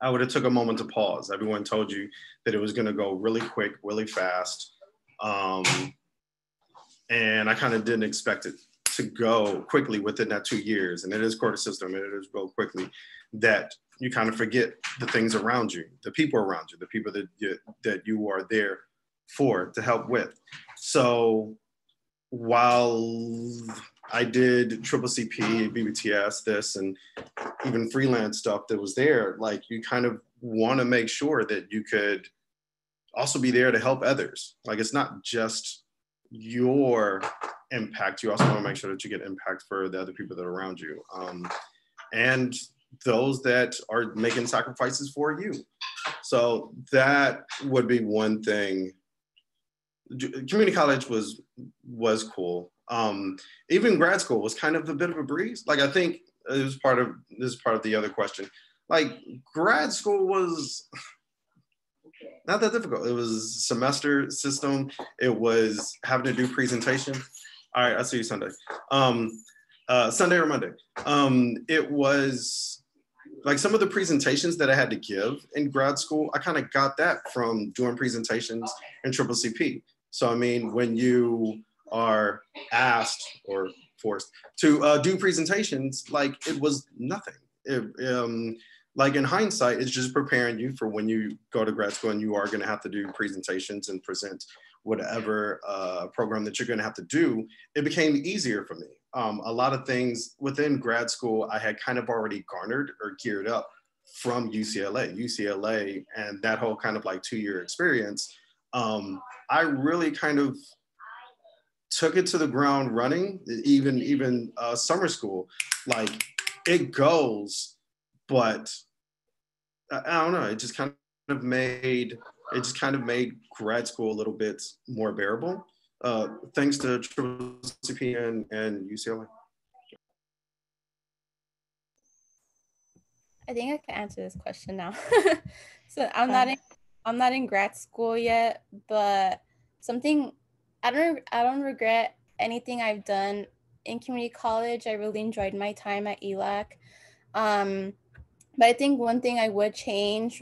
I would have took a moment to pause. Everyone told you that it was going to go really quick, really fast. And I kind of didn't expect it to go quickly within that 2 years. And it is quarter system, and it is go quickly, that you kind of forget the things around you, the people around you, the people that you are there for, to help with. So while I did CCP, BBTS, this, and even freelance stuff that was there, like you kind of want to make sure that you could also be there to help others. Like it's not just your impact, you also want to make sure that you get impact for the other people that are around you, and those that are making sacrifices for you. So that would be one thing. Community college was cool. Even grad school was kind of a bit of a breeze. Like I think it was this is part of the other question. Like grad school was not that difficult. It was semester system. It was having to do presentation. All right, I'll see you Sunday. Sunday or Monday. It was like some of the presentations that I had to give in grad school, I kind of got that from doing presentations in CCP. So, I mean, when you are asked or forced to do presentations, like it was nothing. Like in hindsight, it's just preparing you for when you go to grad school and you are going to have to do presentations and present whatever program that you're going to have to do. It became easier for me. A lot of things within grad school, I had kind of already garnered or geared up from UCLA, and that whole kind of like 2-year experience. I really kind of took it to the ground running. Even summer school, like it goes, but I don't know. It just kind of made grad school a little bit more bearable, thanks to CCP and UCLA. I think I can answer this question now. So I'm not in grad school yet, but something I don't regret anything I've done in community college. I really enjoyed my time at ELAC. But I think one thing I would change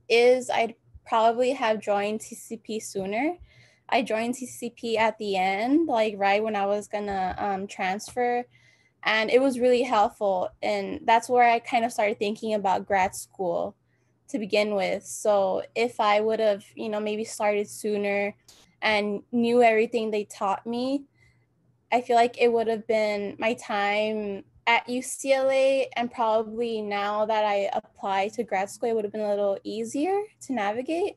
is I'd probably have joined CCP sooner. I joined CCP at the end, like right when I was gonna transfer. And it was really helpful. And that's where I kind of started thinking about grad school to begin with. So if I would have, maybe started sooner and knew everything they taught me, I feel like it would have been my time at UCLA, and probably now that I apply to grad school, it would have been a little easier to navigate.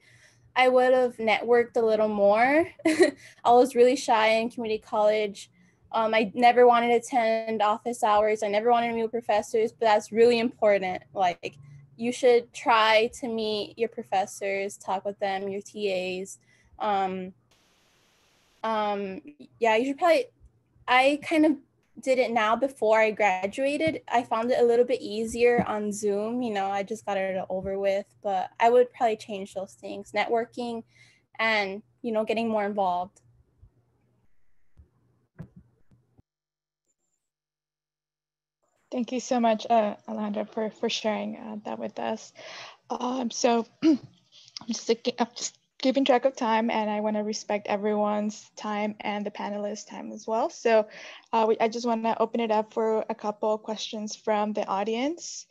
I would have networked a little more. I was really shy in community college. I never wanted to attend office hours. I never wanted to meet with professors, but that's really important. Like, you should try to meet your professors, talk with them, your TAs. Yeah, you should probably, I kind of did it now before I graduated. I found it a little bit easier on Zoom. I just got it over with, but I would probably change those things, networking and, getting more involved. Thank you so much, Alejandra, for sharing that with us. So I'm just keeping track of time, and I want to respect everyone's time and the panelists' time as well. So I just want to open it up for a couple of questions from the audience.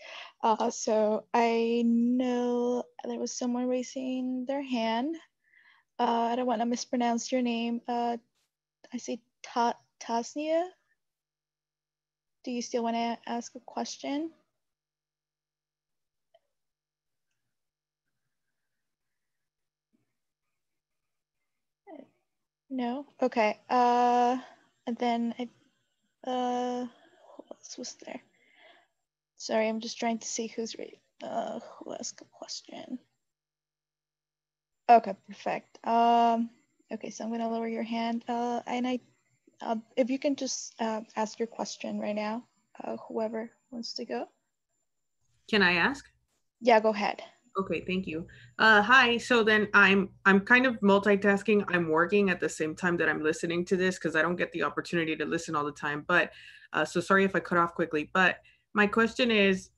So I know there was someone raising their hand. I don't want to mispronounce your name. I see Tasnia. Do you still want to ask a question? No? Okay. And then Who else was there? Sorry, I'm just trying to see who's ready. Who asked a question? Okay, perfect. Okay, so I'm gonna lower your hand. If you can just ask your question right now, whoever wants to go. Can I ask? Yeah, go ahead. Okay, thank you. Hi. So then I'm kind of multitasking. I'm working at the same time that I'm listening to this because I don't get the opportunity to listen all the time. But so sorry if I cut off quickly. But my question is,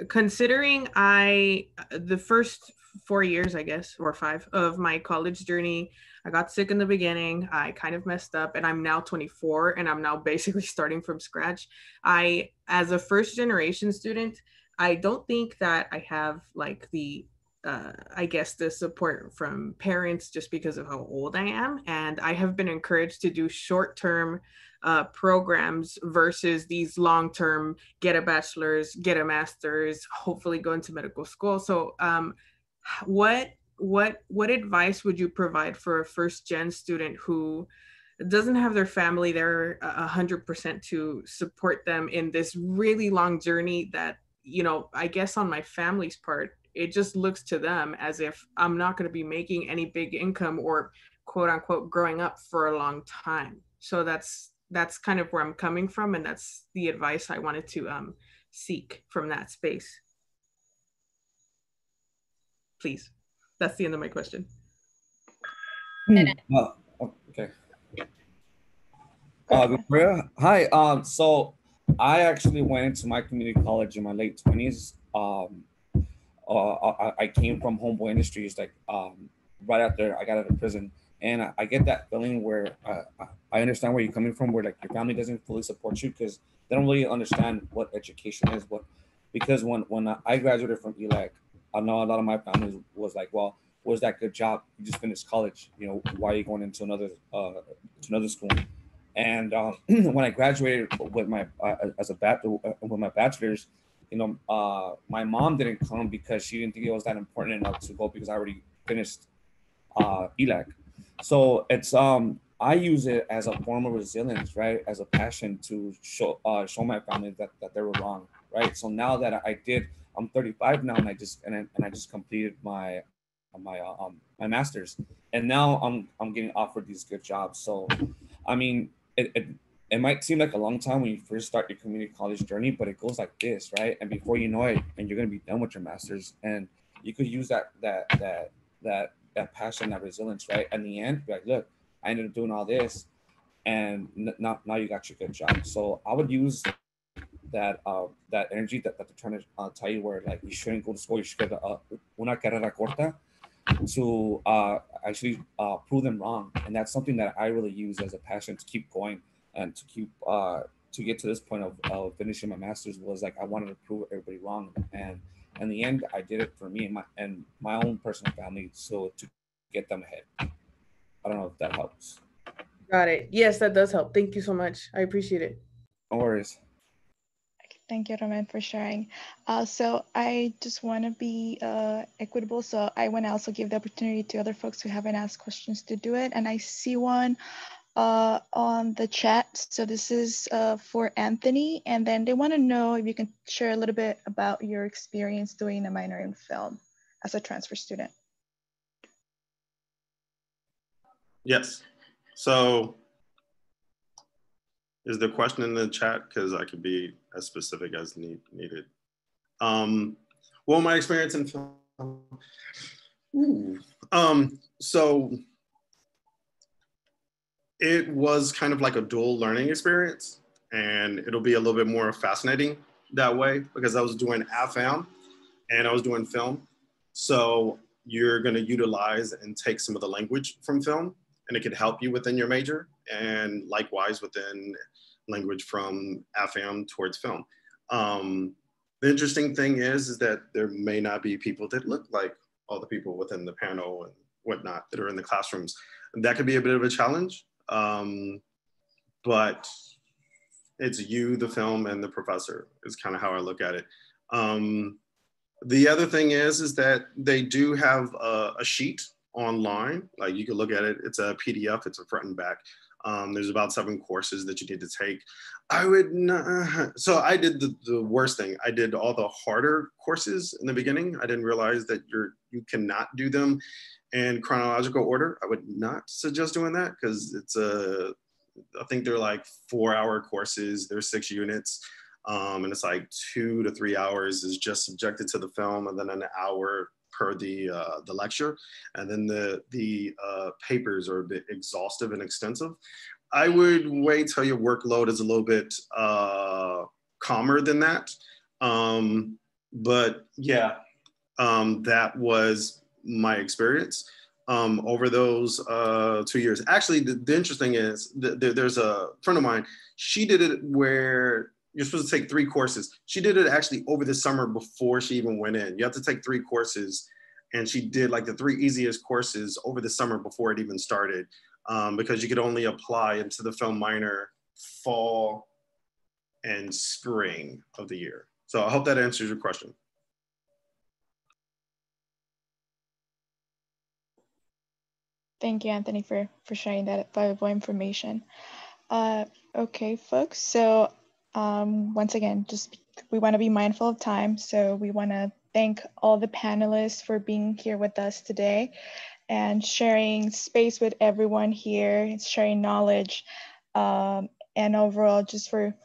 considering the first 4 years, I guess, or 5 of my college journey, I got sick in the beginning. I kind of messed up, and I'm now 24, and I'm now basically starting from scratch. As a first generation student, I don't think that I have like I guess the support from parents just because of how old I am. And I have been encouraged to do short-term programs versus these long-term, get a bachelor's, get a master's, hopefully go into medical school. So what advice would you provide for a first gen student who doesn't have their family there 100% to support them in this really long journey that, I guess on my family's part, it just looks to them as if I'm not going to be making any big income or quote unquote growing up for a long time. So that's kind of where I'm coming from. And that's the advice I wanted to seek from that space. Please. That's the end of my question. Okay. Victoria, hi. So I actually went into my community college in my late 20s. I came from Homeboy Industries, like right after I got out of prison, and I get that feeling where I understand where you're coming from, where like your family doesn't fully support you because they don't really understand what education is. Because when I graduated from ELAC, I know a lot of my family was like, well, where's that good job? You just finished college, why are you going into another school? And when I graduated with my with my bachelor's, my mom didn't come because she didn't think it was that important enough to go because I already finished ELAC. So it's I use it as a form of resilience, right? As a passion to show my family that they were wrong, right? So now that I'm 35 now, and I just completed my master's, and now I'm getting offered these good jobs. So, I mean, it might seem like a long time when you first start your community college journey, but it goes like this, right? And before you know it, and you're gonna be done with your master's, and you could use that passion, that resilience, right? In the end, be like, look, I ended up doing all this, and now you got your good job. So I would use that energy that they're trying to tell you, where like you shouldn't go to school, you should get una carrera corta, to actually prove them wrong. And that's something that I really use as a passion to keep going and to keep to get to this point of finishing my master's. Was like I wanted to prove everybody wrong, and in the end I did it for me and my own personal family, so to get them ahead. I don't know if that helps. Got it. Yes, that does help. Thank you so much. I appreciate it. No worries. Thank you, Roman, for sharing. So I just want to be equitable. So I want to also give the opportunity to other folks who haven't asked questions to do it. And I see one on the chat. So this is for Anthony. And then they want to know if you can share a little bit about your experience doing a minor in film as a transfer student. Yes. So is the question in the chat? Because I could be as specific as needed. Well, my experience in film. So it was kind of like a dual learning experience, and it'll be a little bit more fascinating that way because I was doing AFAM and I was doing film. So you're going to utilize and take some of the language from film, and it could help you within your major, and likewise within language from AFAM towards film. The interesting thing is that there may not be people that look like all the people within the panel and whatnot that are in the classrooms. That could be a bit of a challenge, but it's you, the film, and the professor is kind of how I look at it. The other thing is that they do have a sheet online. Like you can look at it. It's a PDF. It's a front and back. There's about 7 courses that you need to take. I would not, so I did the worst thing. I did all the harder courses in the beginning. I didn't realize that you cannot do them in chronological order. I would not suggest doing that because it's I think they're like 4-hour courses. There's 6 units. And it's like 2 to 3 hours is just subjected to the film, and then an hour per the lecture. And then the papers are a bit exhaustive and extensive. I would wait till your workload is a little bit calmer than that. But yeah, that was my experience over those 2 years. Actually, the interesting is there's a friend of mine. She did it where you're supposed to take 3 courses. She did it actually over the summer before she even went in. You have to take 3 courses, and she did like the 3 easiest courses over the summer before it even started, because you could only apply into the film minor fall and spring of the year. So I hope that answers your question. Thank you, Anthony, for sharing that valuable information. Okay, folks. So once again, we want to be mindful of time. So we want to thank all the panelists for being here with us today and sharing space with everyone here, sharing knowledge, and overall just for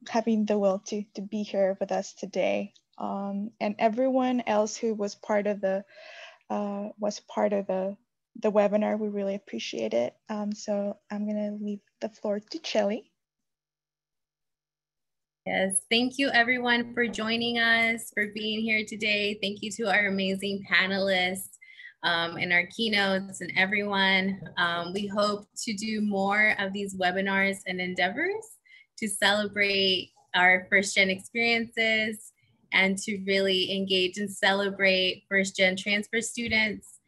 having the will to be here with us today. And everyone else who was part of the webinar, we really appreciate it. So I'm gonna leave the floor to Chelly. Yes, thank you everyone for joining us, for being here today. Thank you to our amazing panelists and our keynotes and everyone. We hope to do more of these webinars and endeavors to celebrate our first-gen experiences and to really engage and celebrate first-gen transfer students.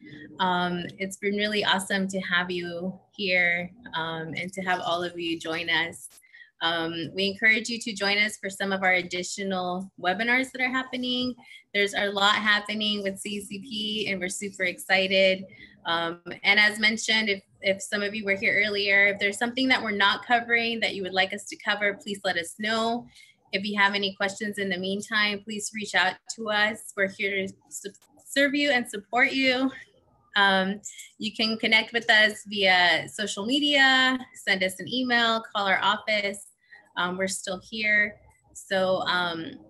It's been really awesome to have you here and to have all of you join us. We encourage you to join us for some of our additional webinars that are happening. There's a lot happening with Cccp and we're super excited. And as mentioned, if some of you were here earlier, if there's something that we're not covering that you would like us to cover, please let us know. If you have any questions in the meantime, please reach out to us. We're here to serve you and support you. You can connect with us via social media, send us an email, call our office. We're still here. So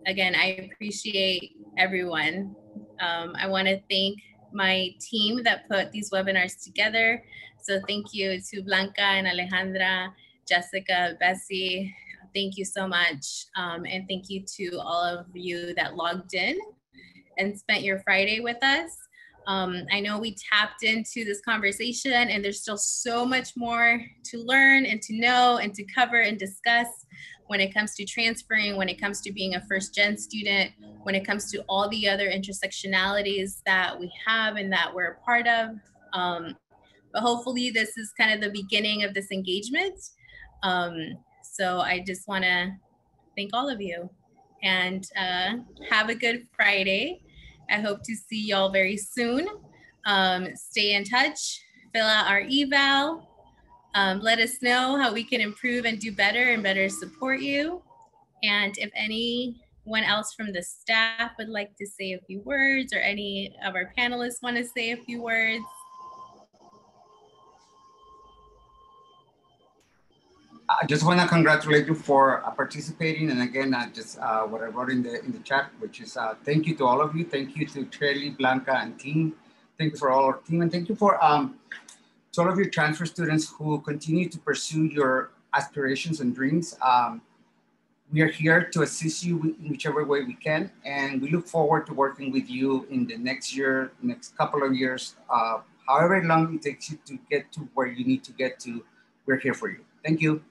again, I appreciate everyone. I want to thank my team that put these webinars together. So thank you to Blanca and Alejandra, Jessica, Bessie. Thank you so much. And thank you to all of you that logged in and spent your Friday with us. I know we tapped into this conversation and there's still so much more to learn and to know and to cover and discuss when it comes to transferring, when it comes to being a first-gen student, when it comes to all the other intersectionalities that we have and that we're a part of. But hopefully this is kind of the beginning of this engagement. So I just want to thank all of you and have a good Friday. I hope to see y'all very soon. Stay in touch, fill out our eval. Let us know how we can improve and do better and better support you. And if anyone else from the staff would like to say a few words or any of our panelists want to say a few words. I just want to congratulate you for participating. And again, just what I wrote in the chat, which is thank you to all of you. Thank you to Kelly, Blanca, and team. Thank you for all our team. And thank you for to all of your transfer students who continue to pursue your aspirations and dreams. We are here to assist you in whichever way we can. And we look forward to working with you in the next year, next couple of years, however long it takes you to get to where you need to get to. We're here for you. Thank you.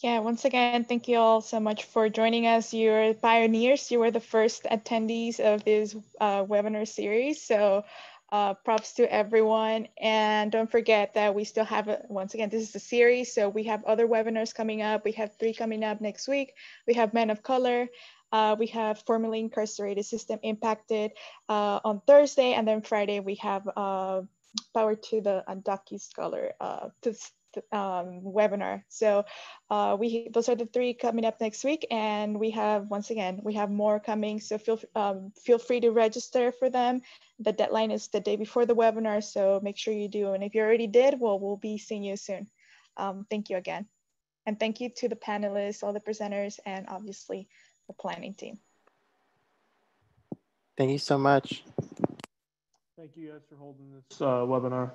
Yeah, once again, thank you all so much for joining us. You're pioneers. You were the first attendees of this webinar series. So props to everyone. And don't forget that we still have, once again, this is a series. So we have other webinars coming up. We have 3 coming up next week. We have Men of Color. We have Formerly Incarcerated System Impacted on Thursday. And then Friday, we have power to the DocuScholar webinar. So those are the 3 coming up next week, and we have, once again, we have more coming. So feel free to register for them. The deadline is the day before the webinar, so make sure you do. And if you already did, well, we'll be seeing you soon. Thank you again. And thank you to the panelists, all the presenters, and obviously the planning team. Thank you so much. Thank you guys for holding this webinar.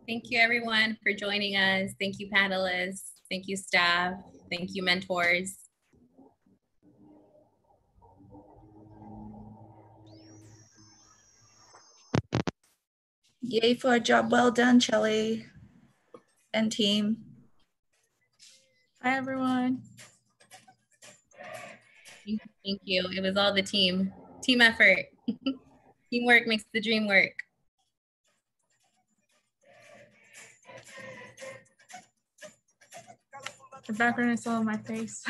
Thank you everyone for joining us. Thank you panelists. Thank you staff. Thank you mentors. Yay for a job well done, Shelly and team. Hi, everyone. Thank you. It was all the team effort. Teamwork makes the dream work. The background is all on my face.